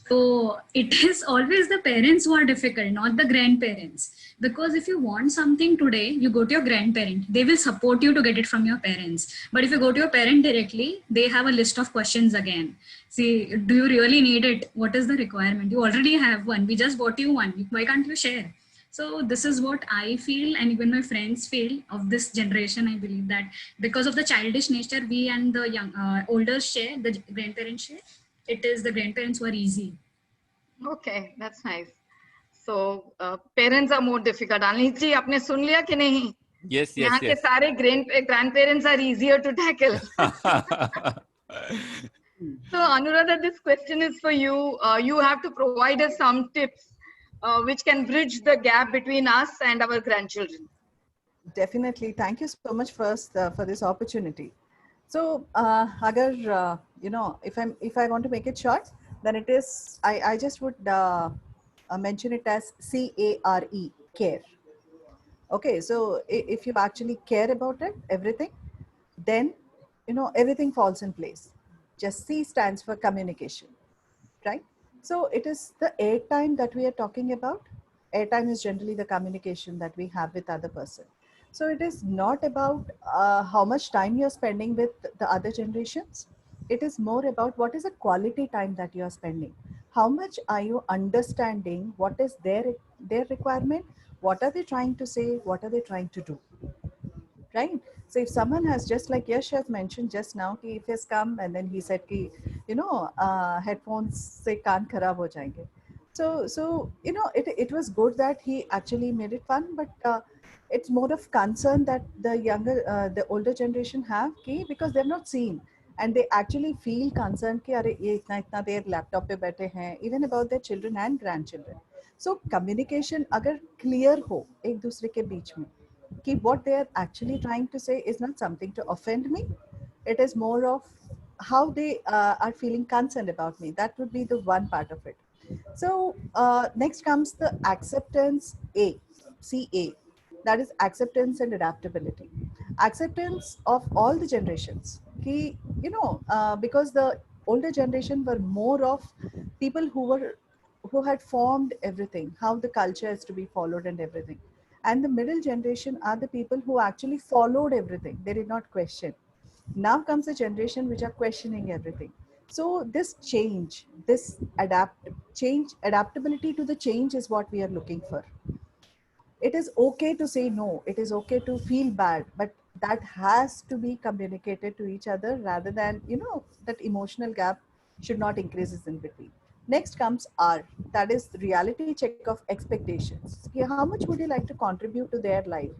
So it is always the parents who are difficult, not the grandparents. Because if you want something today, you go to your grandparent. They will support you to get it from your parents. But if you go to your parent directly, they have a list of questions again. See, do you really need it? What is the requirement? You already have one. We just bought you one. Why can't you share? So this is what I feel, and even my friends feel of this generation. I believe that because of the childish nature we and the young older share, the grandparents share, it is the grandparents who are easy. Okay, that's nice. So parents are more difficult. Anil ji, आपने सुन लिया कि नहीं? Yes, यहाँ yes, के yes. सारे grandparents are easier to tackle. So Anuradha, this question is for you. You have to provide us some tips which can bridge the gap between us and our grandchildren. Definitely. Thank you so much first for this opportunity. So, agar you know, if I want to make it short, then it is I just would mention it as CARE, care. Okay, so if you actually care about it, everything, then you know everything falls in place. Just C stands for communication, right? So it is the airtime that we are talking about. Airtime is generally the communication that we have with other person. So it is not about how much time you're spending with the other generations. It is more about what is the quality time that you are spending. How much are you understanding what is their requirement? What are they trying to say? What are they trying to do? Right? So if someone has, just like Yash has mentioned just now, कि if he has come and then he said कि you know headphones से कान खराब हो जाएंगे. So you know it was good that he actually made it fun, but it's more of concern that the older generation have कि because they've not seen and they actually feel concerned कि अरे ये इतना देर laptop पे बैठे हैं, even about their children and grandchildren. So communication अगर clear हो एक दूसरे के बीच में कि what they are actually trying to say is not something to offend me. It is more of how they are feeling concerned about me. That would be the one part of it. So next comes the acceptance A, CA. That is acceptance and adaptability. Acceptance of all the generations. Ki, you know, because the older generation were more of people who had formed everything, how the culture is to be followed and everything. And the middle generation are the people who actually followed everything. They did not question. Now comes the generation which are questioning everything. So this change, this adaptability to the change is what we are looking for. It is okay to say no. It is okay to feel bad, but that has to be communicated to each other rather than, you know, that emotional gap should not increase in between. Next comes R, that is reality check of expectations. How much would you like to contribute to their life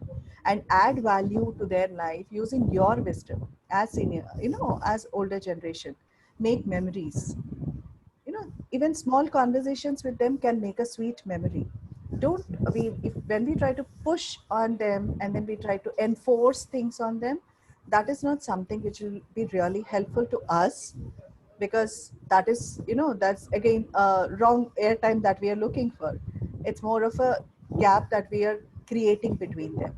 and add value to their life using your wisdom as senior, you know, as older generation. Make memories. You know, even small conversations with them can make a sweet memory. When we try to push on them and then we try to enforce things on them, that is not something which will be really helpful to us, because that is, you know, that's again wrong airtime that we are looking for. It's more of a gap that we are creating between them.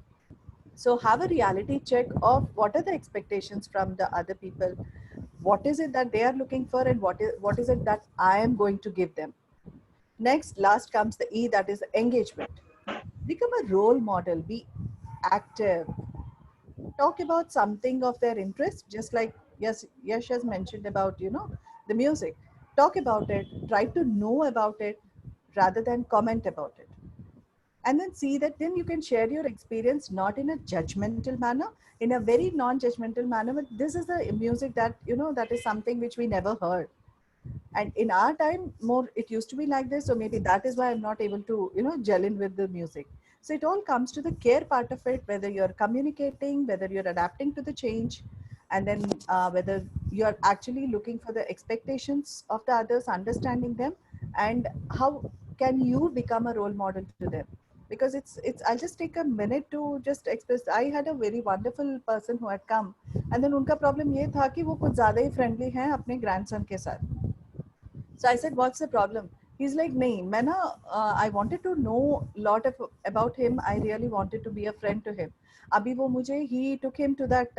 So have a reality check of what are the expectations from the other people, what is it that they are looking for, and what is it that I am going to give them. Next, last comes the E, that is engagement. Become a role model, be active, talk about something of their interest, just like Yash has mentioned about, you know, the music. Talk about it, try to know about it rather than comment about it. And then see that then you can share your experience not in a judgmental manner, in a very non-judgmental manner, but this is the music that, you know, that is something which we never heard. And in our time, more it used to be like this, so maybe that is why I'm not able to, you know, gel in with the music. So it all comes to the care part of it, whether you're communicating, whether you're adapting to the change, and then whether you're actually looking for the expectations of the others, understanding them, and how can you become a role model to them. Because it's I'll just take a minute to just express. I had a very wonderful person who had come, and then उनका problem ये था कि वो कुछ ज़्यादा ही friendly हैं अपने grandson के साथ. So I said, what's the problem? He's like, nahi, main na, I wanted to know a lot about him. I really wanted to be a friend to him. Abhi wo mujhe, he took him to that,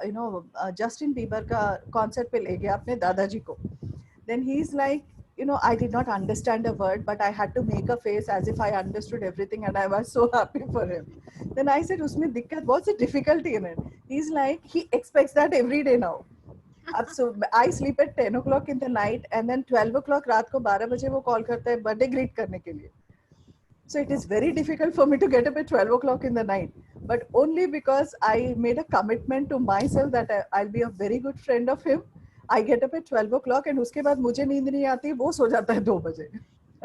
you know, Justin Bieber ka concert pe le gaya apne dadaji ko. Then he's like, you know, I did not understand a word, but I had to make a face as if I understood everything, and I was so happy for him. Then I said, usme dikkat, what's the difficulty in it? He's like, he expects that every day now. So I sleep at 10 o'clock in the night, and then 12 o'clock रात को 12 बजे वो call करता है birthday greet करने के लिए. So it is very difficult for me to get up at 12 o'clock in the night, but only because I made a commitment to myself that I'll be a very good friend of him. I get up at 12 o'clock, and उसके बाद मुझे नींद नहीं आती, वो सो जाता है 2 बजे.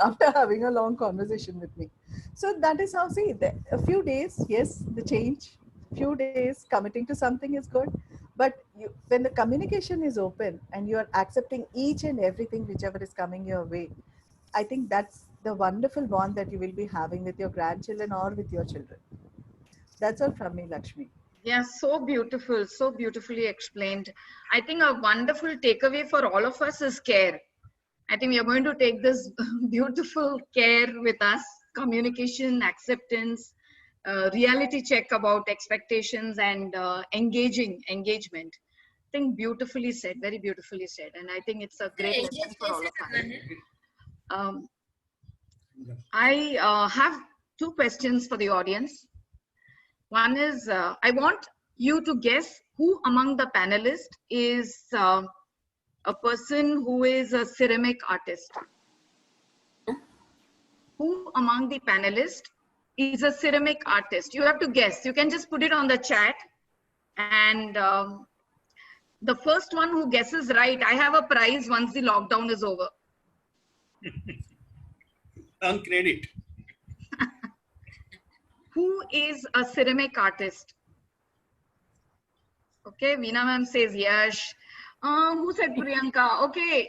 after having a long conversation with me. So that is how, see, a few days, yes, the change, few days committing to something is good. But when the communication is open and you are accepting each and everything, whichever is coming your way, I think that's the wonderful bond that you will be having with your grandchildren or with your children. That's all from me, Lakshmi. Yeah, so beautiful, so beautifully explained. I think a wonderful takeaway for all of us is care. I think we are going to take this beautiful care with us, communication, acceptance, reality check about expectations, and engagement. I think beautifully said, very beautifully said. And I think it's a great lesson for all of us. I have two questions for the audience. One is, I want you to guess who among the panelists is a person who is a ceramic artist. Who among the panelists is a ceramic artist? You have to guess. You can just put it on the chat. And the first one who guesses right, I have a prize once the lockdown is over. On credit. Who is a ceramic artist? Okay, Veena ma'am says Yash. Who said Priyanka? Okay,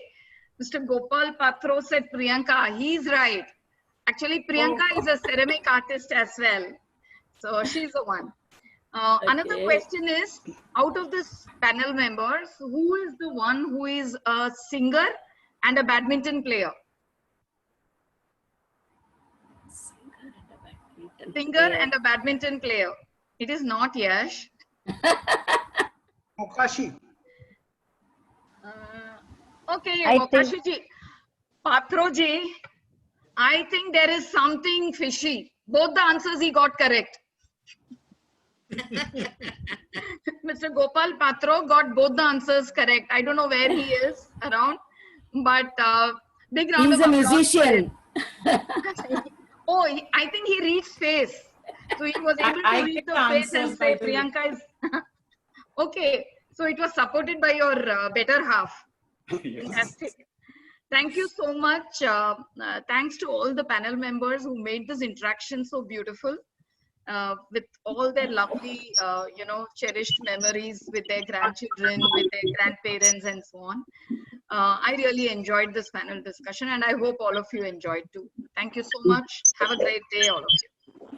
Mr. Gopal Patro said Priyanka. He's right. Actually, Priyanka is a ceramic artist as well. So she's the one. Another question is, out of this panel members, who is the one who is a singer and a badminton player? Singer and a badminton player. It is not Yash. Mokashi. Okay, Mokashi ji. Patro ji, I think there is something fishy. Both the answers he got correct. Mr. Gopal Patro got both the answers correct. I don't know where he is around, but big round He's of a applause. musician. Oh, I think he reads face. So he was able to read the face and say Priyanka is... Okay, so it was supported by your better half. Fantastic. Thank you so much. Thanks to all the panel members who made this interaction so beautiful. With all their lovely, cherished memories with their grandchildren, with their grandparents and so on. I really enjoyed this panel discussion and I hope all of you enjoyed too. Thank you so much. Have a great day, all of you.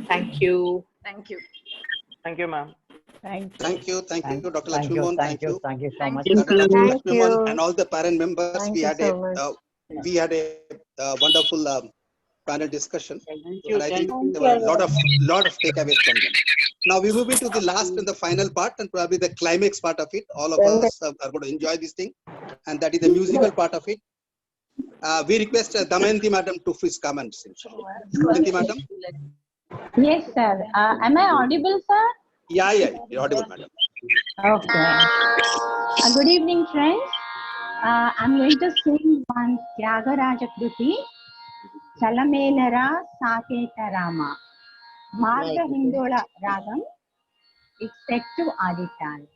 Thank you. Thank you. Thank you, ma'am. Thank you, Dr. Lakshmi. Thank you. Thank you so much. Dr. Lakshmi and all the parent members. Thank We you had so much. we had a wonderful panel discussion, and I think Thank there were a you. lot of takeaways from them. Now we move into the last and the final part, and probably the climax part of it. All of us are going to enjoy this thing, and that is the musical part of it. We request Damayanti madam to please come and sing. Damayanti madam. Yes, sir. Am I audible, sir? Yeah, you're audible, madam. Okay. Good evening, friends. I'm going to sing one Tyagaraja Kruti, Chalamelara Saketa Rama. Marga Hindola Ragam. It's set to Adital.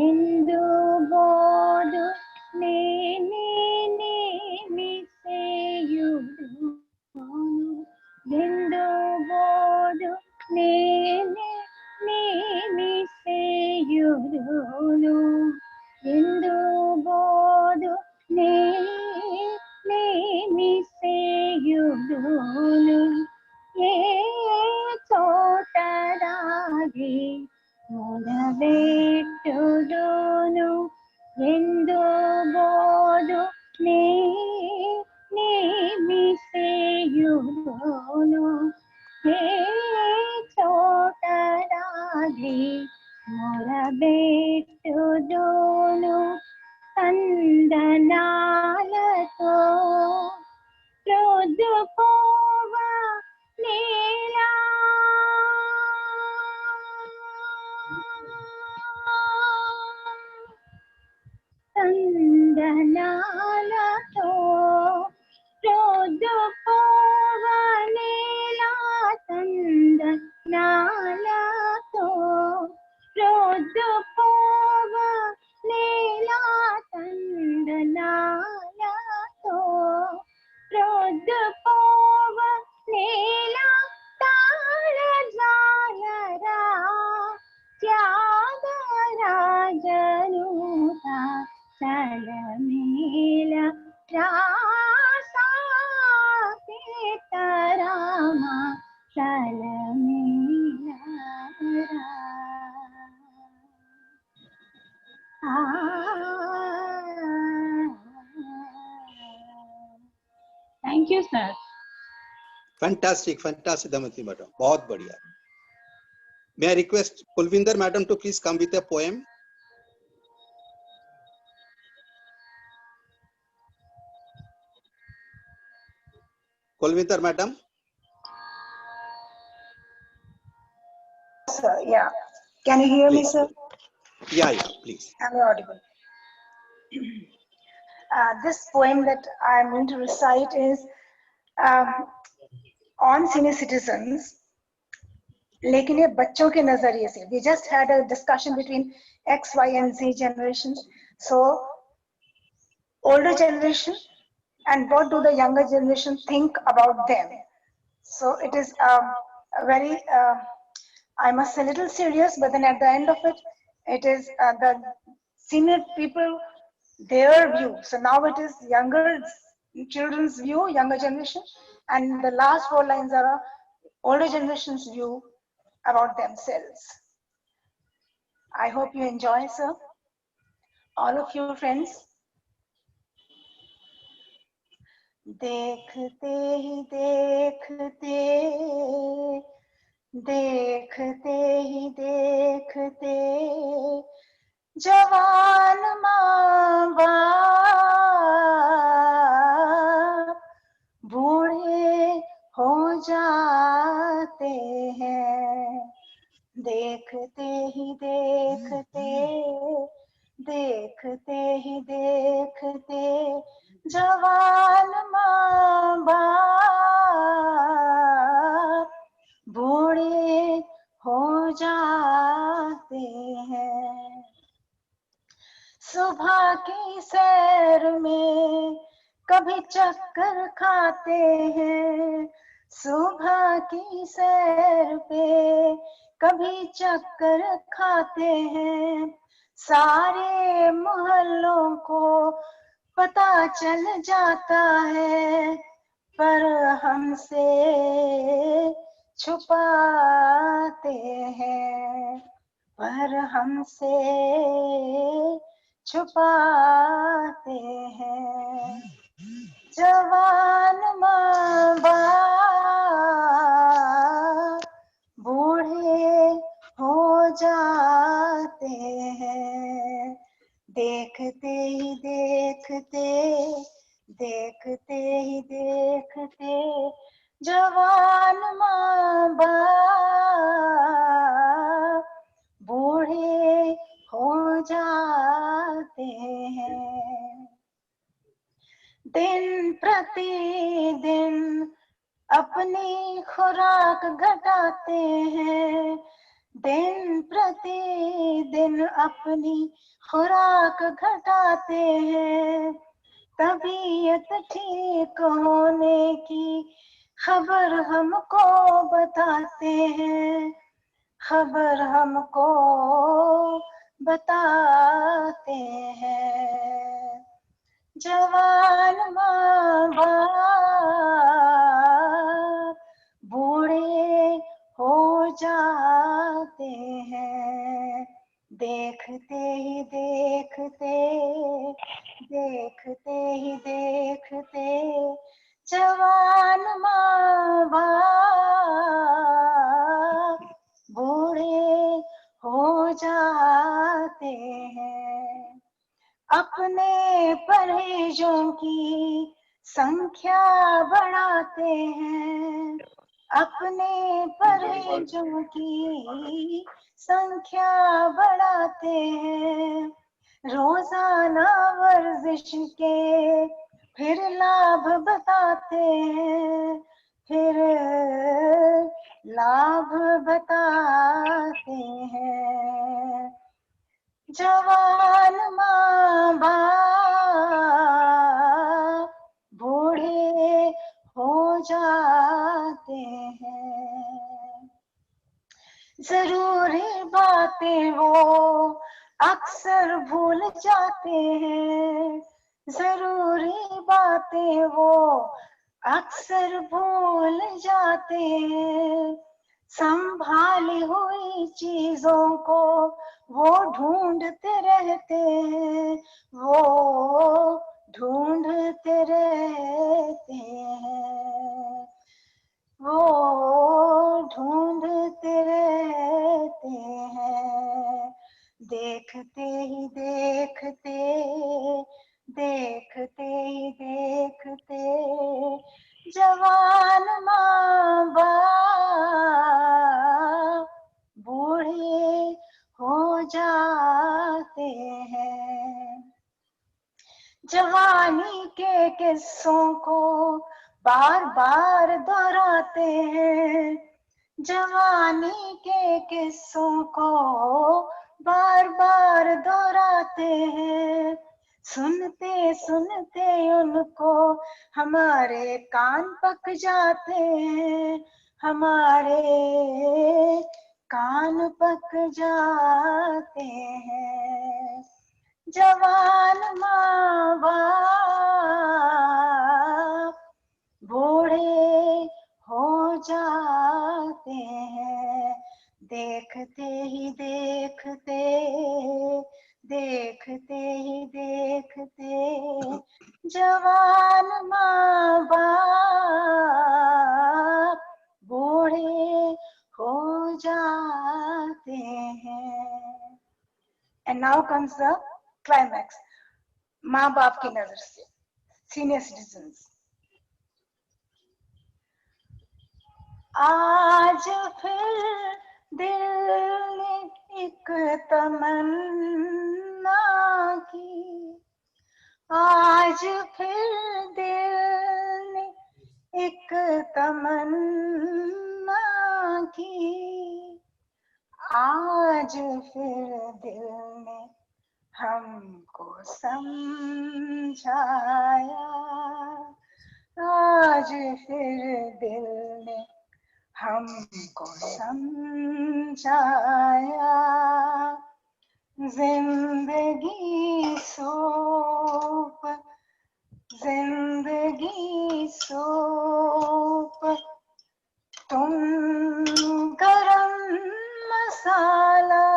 ಎಂದು ಬೋದು ನೇನೆ ಮಿಸೆಯುವುದು ಎಂದು ಬೋದು ನೇನೆ ಮಿಸೆಯುವುದು ಎಂದು ಬೋದು ನೇನೆ ಮಿಸೆಯುವುದು ಏ ಚೋಟರಾಗಿ ಮೊದಬೇಟುದೋನು ಎಂದು ಬೋದು ಮಿಸೆಯುವುದು ಹೇ ಚೋಟರಾಗಿ ಮೊರಬೇಟುದೋನು కందనాలతో రోజుకోవ నేలా కందనాలతో రోజుకోవ నేలా కందనాలతో రోజుకోవ నేలా తందనాలతో రోజుకోవ నేలా తాళజాలరా త్యాగరాజనూత చలమేల రాసాకేతరామ చలమేల Thank you, sir. Fantastic, Damayanti madam. बहुत बढ़िया. May I request Kulvinder madam to please come with a poem? Kulvinder madam. Sir, yeah. Can you hear me, sir? Yeah, please. Am I audible? This poem that I am going to recite is on senior citizens, लेकिन ये बच्चों के नजरिए से. We just had a discussion between X, Y, and Z generations. So, older generation and what do the younger generation think about them? So it is a very, I must say, a little serious, but then at the end of it, it is the senior people, their view. So now it is younger children's view, younger generation, and the last 4 lines are older generation's view about themselves. I hope you enjoy, sir. All of you friends. देखते ही देखते देखते ही देखते जवान माँ बाप बूढ़े हो जाते हैं. देखते ही देखते देखते ही देखते जवान माँ बाप बूढ़े हो जाते हैं. सुबह की सैर में कभी चक्कर खाते हैं. सुबह की सैर पे कभी चक्कर खाते हैं. सारे मोहल्लों को पता चल जाता है, पर हमसे छुपाते हैं, पर हमसे छुपाते हैं. जवान माँ बाप बूढ़े हो जाते हैं. देखते ही देखते देखते ही देखते जवान माँ बाप बूढ़े हो जाते हैं. दिन प्रतिदिन अपनी खुराक घटाते हैं, दिन प्रतिदिन अपनी खुराक घटाते हैं, तबीयत ठीक होने की खबर हमको बताते हैं, खबर हमको बताते हैं। जवान माँ बाप बूढ़े हो जाते हैं, देखते ही देखते, देखते ही देखते, जवान माँ बाप बूढ़े हो जाते हैं। अपने परहेजों की संख्या बढ़ाते हैं, अपने परहेजों की संख्या बढ़ाते हैं, रोजाना वर्जिश के फिर लाभ बताते हैं, फिर लाभ बताते हैं। जवान माँ बाप बूढ़े हो जाते हैं। जरूरी बातें वो अक्सर भूल जाते हैं, जरूरी बातें वो अक्सर भूल जाते हैं, संभाली हुई चीजों को वो ढूंढते रहते हैं, वो ढूंढते रहते हैं, वो ढूंढते रहते हैं। देखते ही देखते, देखते ही देखते, जवान माँ बाप बूढ़े हो जाते हैं। जवानी के किस्सों को बार बार दोहराते हैं, जवानी के किस्सों को बार बार दोहराते हैं, सुनते सुनते उनको हमारे कान पक जाते हैं, हमारे कान पक जाते हैं। जवान माँ बाप बूढ़े हो जाते हैं, देखते ही देखते, देखते ही देखते, जवान माँ बाप बूढ़े हो जाते हैं। And now comes the climax. माँ बाप की नजर से सीनियर सिटीजन्स। आज फिर दिल ने एक तमन्ना की, आज फिर दिल ने एक तमन्ना की, आज फिर दिल ने हमको समझाया, आज फिर दिल ने हमको समझाया। जिंदगी सूप, जिंदगी सूप, तुम गरम मसाला,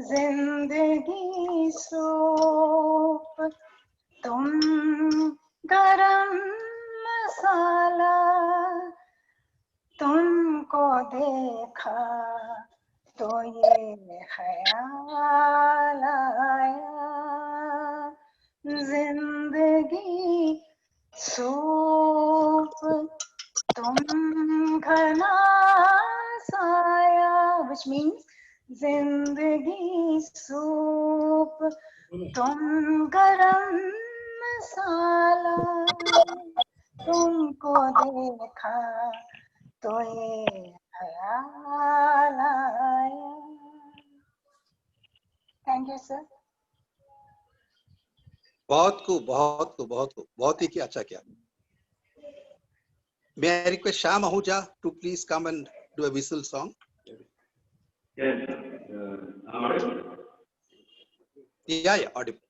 जिंदगी सूप, तुम गरम मसाला, तुमको देखा तो ये ख्याल आया, जिंदगी सूप, तुम घना साया, which means जिंदगी सूप, तुम गरम मसाला, तुमको देखा तो ये ख्याल आया। Thank you sir. बहुत ही अच्छा किया। May I request Shyam Ahuja to please come and do a whistle song? Yes. Yeah, audible.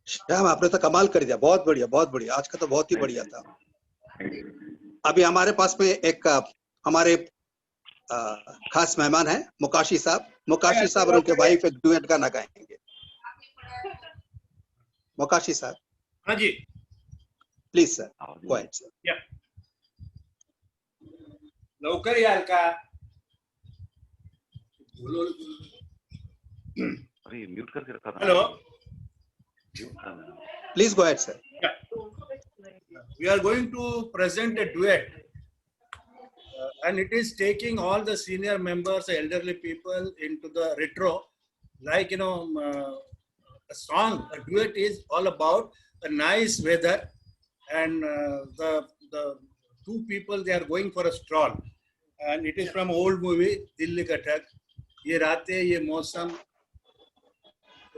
Shyam आपने तो कमाल कर दिया, बहुत बढ़िया, आज का तो बहुत ही बढ़िया था। अभी हमारे पास में एक हमारे खास मेहमान है मुकाशी साहब और उनके वाइफ एक डुएट गाना गाएंगे। Mokashi sir. हाँ जी. Please sir. Go ahead sir. Yeah. लवकर याल का. अरे म्यूट करके रखा था. Hello. Please go ahead sir. Yeah. We are going to present a duet. And it is taking all the senior members, elderly people into the retro. Like, you know, a song, a duet is all about a nice weather. And the two people, they are going for a stroll. And it is from old movie, Dilli Ka Thak, Ye Raate, Ye Mausam.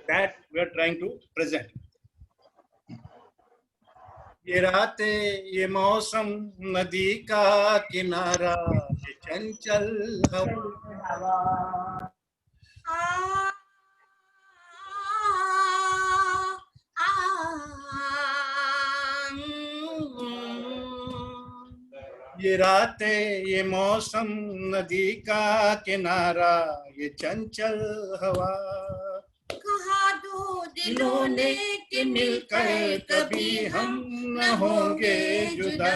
That we are trying to present. ये रातें ये मौसम नदी का किनारा ये चंचल हवा ये रातें ये मौसम नदी का किनारा ये चंचल हवा कहा दो दिलों ने कि मिलकर कभी हम न होंगे जुदा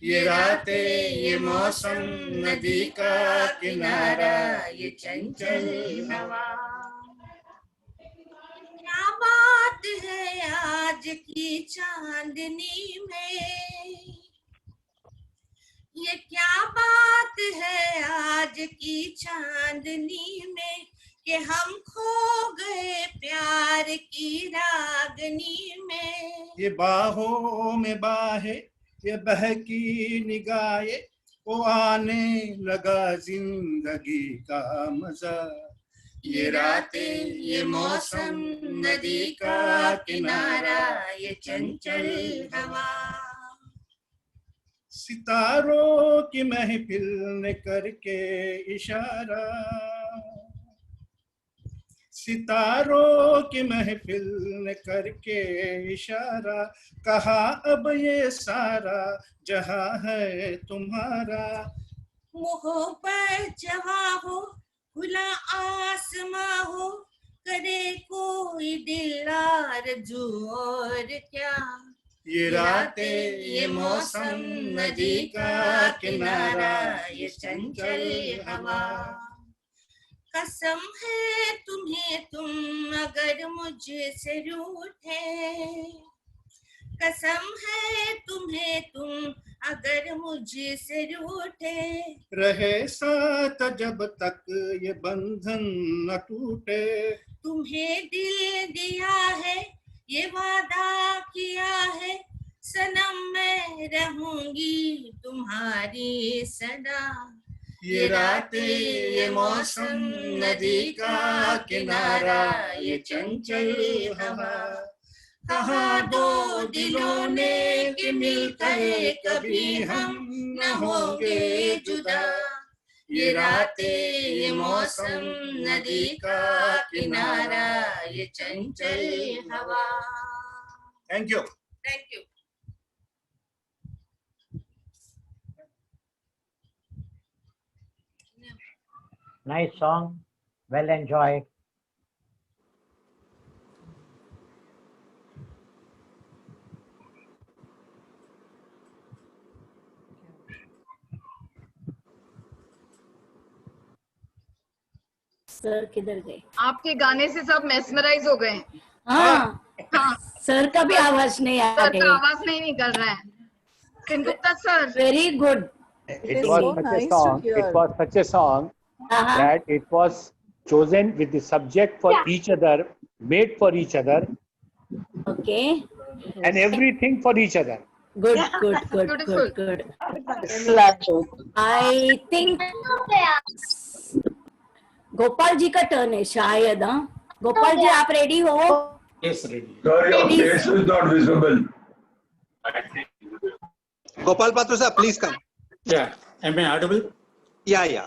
ये रातें ये मौसम नदी का किनारा ये चंचल हवा क्या बात है आज की चांदनी में ये क्या बात है आज की चांदनी में कि हम खो गए प्यार की रागनी में ये बाहों में बाहे ये बहकी निगाहें वो आने लगा जिंदगी का मजा ये रातें ये मौसम नदी का किनारा ये चंचल हवा सितारों की महफिल ने करके इशारा सितारों की महफिल ने करके इशारा कहा अब ये सारा जहां है तुम्हारा मोहब्बत जहां हो खुला आसमां हो करे कोई दिल आरज़ू और क्या ये रातें ये मौसम नदी का किनारा ये चंचल हवा कसम है तुम्हें तुम अगर मुझसे रूठे कसम है तुम्हें तुम अगर मुझसे रूठे रहे साथ जब तक ये बंधन न टूटे तुम्हें दिल दिया है ये वादा किया है सनम मैं रहूंगी तुम्हारी सदा ये रातें ये मौसम नदी का किनारा ये चंचल हवा कहा दो दिलों ने कि मिलकर कभी हम न होंगे जुदा ये रातें ये मौसम नदी का किनारा ये चंचल हवा thank you Nice song, well enjoyed. Sir किधर गए? आपके गाने से सब मेस्मराइज हो गए. हाँ, सर का भी आवाज नहीं आ सर रही. का आवाज नहीं निकल रहा है. Sengupta sir. Very good. It was such a song. It was such a song that it was chosen with the subject for each other, made for each other. Okay. And everything for each other. Good. I think Gopal ji का turn है शायद. हाँ, गोपाल जी आप ready हो? Yes, ready. Sorry, your face is not visible. Gopal Patra sir, please come. Yeah, am I audible? Yeah.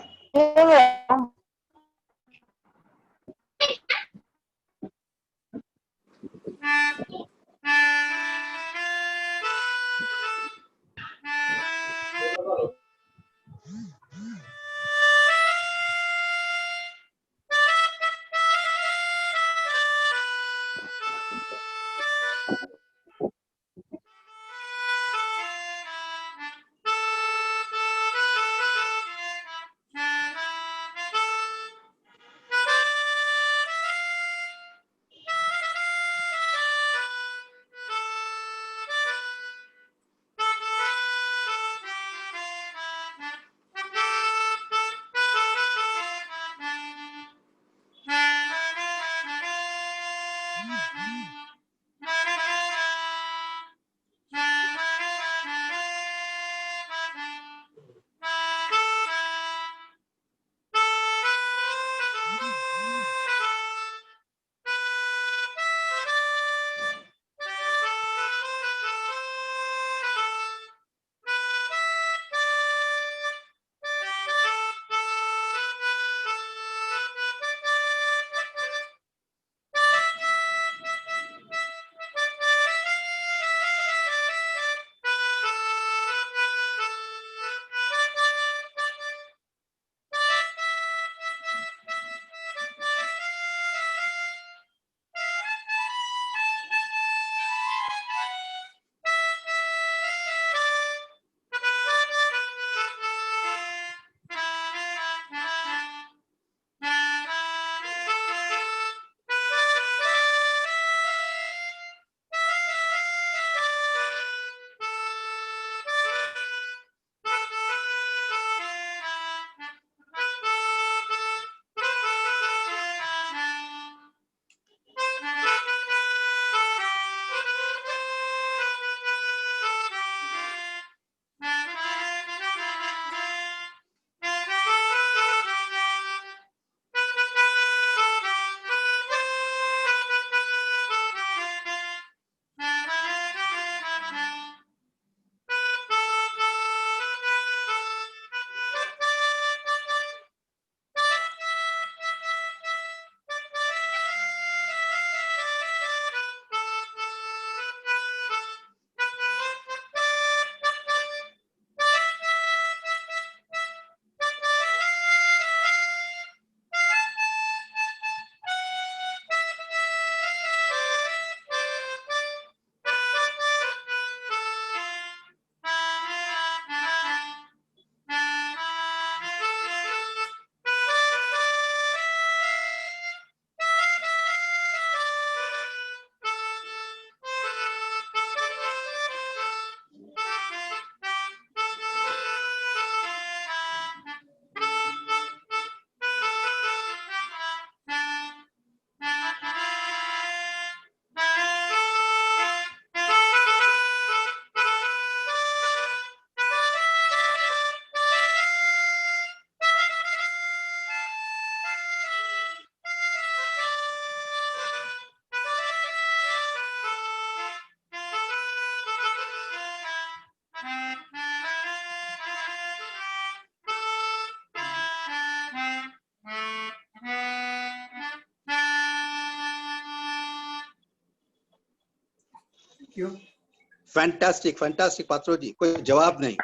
Fantastic fantastic Patro ji, कोई जवाब नहीं.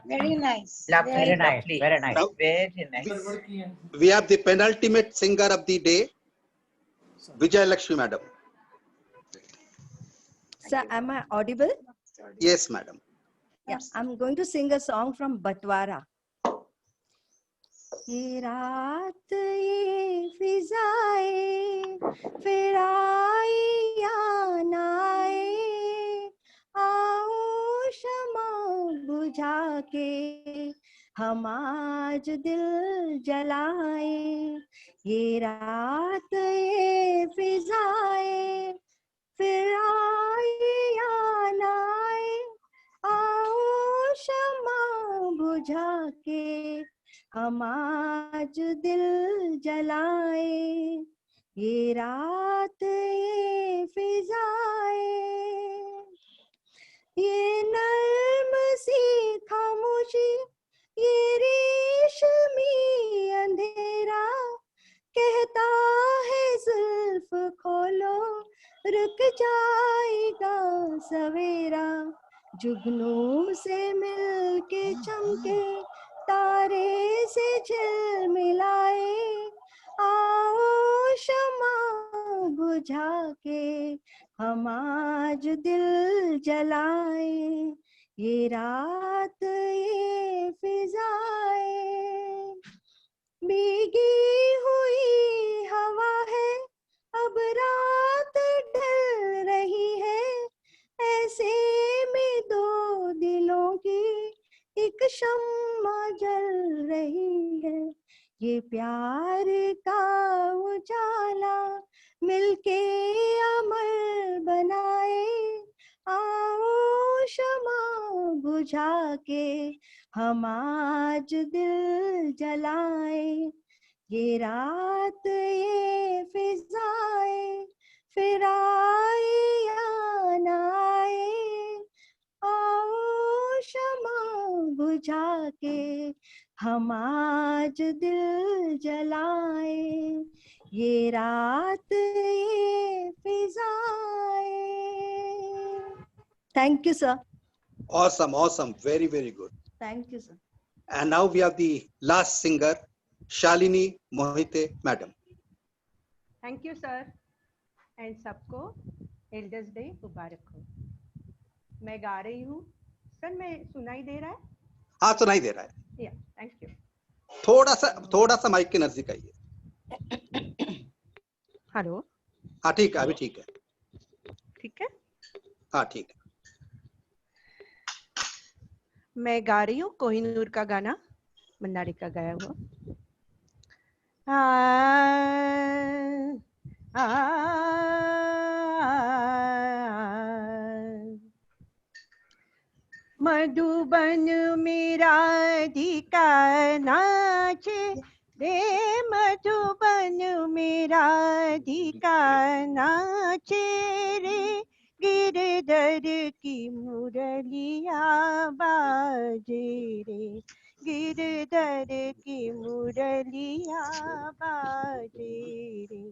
Very nice. Very nice. Very nice. Now, Very nice. we have the penultimate singer of the day, Vijay Lakshmi madam. Sir, am I audible? Yes, madam. Yeah, I'm going to sing a song from Batwara. ये रात ये फिजाए फिर आई या ना आए, आओ शमा बुझा के हम आज दिल जलाए. ये रात ये फिजाए फिर आई या ना आए, आओ शमा बुझा के हम आज दिल जलाए. ये रात ये फिजाए, ये नर्म सी खामोशी, ये रेशमी अंधेरा, कहता है जुल्फ खोलो रुक जाएगा सवेरा. जुगनू से मिल के चमके तारे से झिलमिलाए, आओ शमा बुझा के हम आज दिल जलाए, ये रात ये फिजाएं भीगी हुई हवा है, अब रात ढल रही है, ऐसे में दो दिलों की एक शम्मा जल रही है, ये प्यार का उजाला मिलके अमर बनाए, आओ शमा बुझा के हम आज दिल जलाए, ये रात ये फिजाएं फिर आए या न आए, आओ शमा बुझा के हम आज दिल जलाए, ये रात ये फिजाएं। Thank you, sir. Awesome, awesome. Very, very good. Thank you, sir. And now we have the last singer, Shalini Mohite, madam. Thank you sir and सबको एल्डर्स डे मुबारक हो। मैं गा रही हूँ सर, मैं सुनाई दे रहा है? हाँ सुनाई दे रहा है। या थैंक यू। थोड़ा सा माइक के नजदीक आइए। हेलो। हाँ ठीक है, अभी ठीक है। ठीक है। हाँ ठीक है। मैं गा रही हूँ कोहिनूर का गाना, मन्नाडे का गाया हुआ। मधुबन मेरा अधिका नाचे रे, मधुबन मेरा अधिका नाचे रे, गिरधर की मुरलिया बाजे रे, गिरधर की मुरलिया बाजे रे,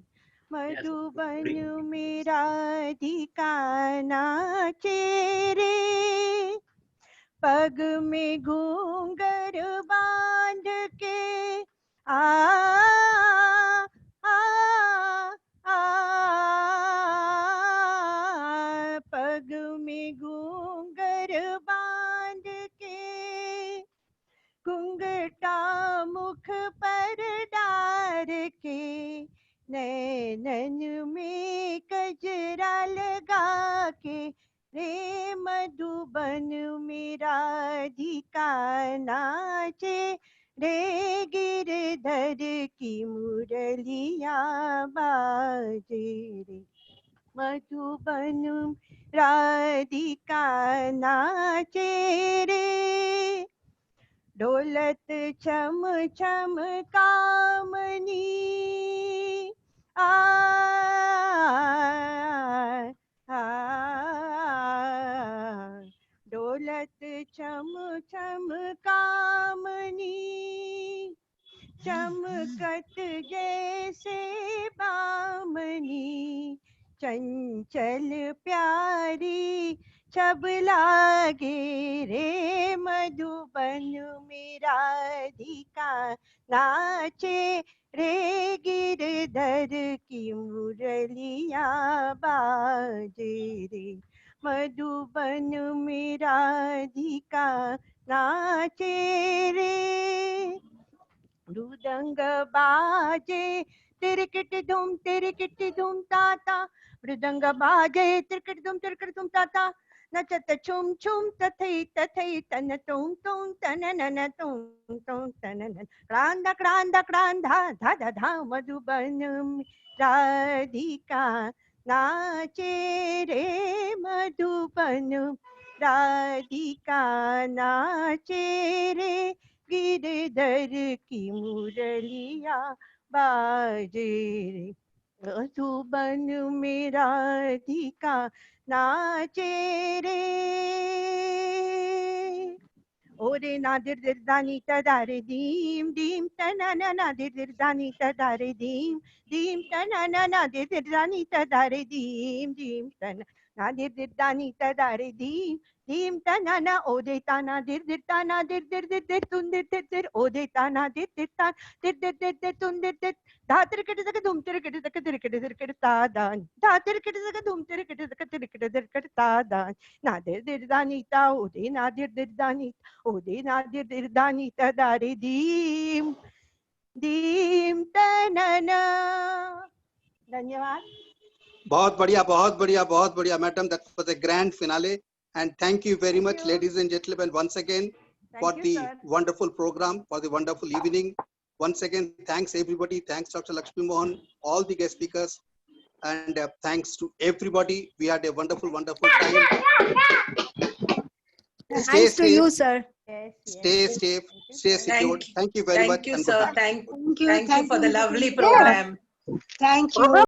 मधुबन मेरा अधिका नाचे रे, पग में घूंघर बांध के आ आ आ पग में घूंघर बांध के, घूंघटा मुख पर डार के, नैनन में कजरा लगा के रे, मधुबन मेरा अधिका नाचे रे, गिरधर की मुरलिया बाजे रे, मधुबन राधिका नाचे रे, ढोलत छम छम कामनी आ ढोलत छम छम कामनी, चमकत जैसे बामनी, चंचल प्यारी छब लागे रे, मधुबन मेरा अधिका नाचे रे, गिरधर की मुरलिया बाजे रे, मधुबन मेरा अधिका नाचे रे, मृदंग बाजे तिरकिट धूम ताता, मृदंग बाजे तिरकिट धूम ताता, नचत छुम छुम तथई तथई तन तुम तुम तन नन तुम तुम तन नन, क्रांदा क्रांदा क्रांदा धा धा धा, मधुबन राधिका नाचे रे, मधुबन राधिका नाचे रे, गिरधर की मुरलिया बाजे रे, मधुबन मेरा अधिका नाचे रे, ओरे नादिर दिरदानी तदारे दीम दीम तनाना, नादिर दिरदानी तदारे दीम दीम तनाना, नादिर दिरदानी तदारे दीम दीम तना, Nadir दिरदानी तदारे दीम Dim tanana ode tana dir dir tana dir dir dir dir tun dir dir dir ode tana dir dir tan dir dir dir dir tun dir dir da tirikiti zaka dum tirikiti zaka tirikiti tirikiti ta dan da tirikiti zaka dum tirikiti zaka tirikiti tirikiti ta dan na dir dir danita ode na dir dir danita ode na dir dir danita dare dim dim tanana. धन्यवाद. बहुत बढ़िया madam. That was a grand finale, and thank you very much, ladies and gentlemen, once again for the wonderful program, for the wonderful evening. Once again, thanks everybody. Thanks Dr. Lakshmi Mohan, all the guest speakers, and thanks to everybody. We had a wonderful time. Thanks to you, sir. Stay safe, stay secure. Thank you very much. Thank you, sir. Thank you Thank for the you. lovely program. Thank you.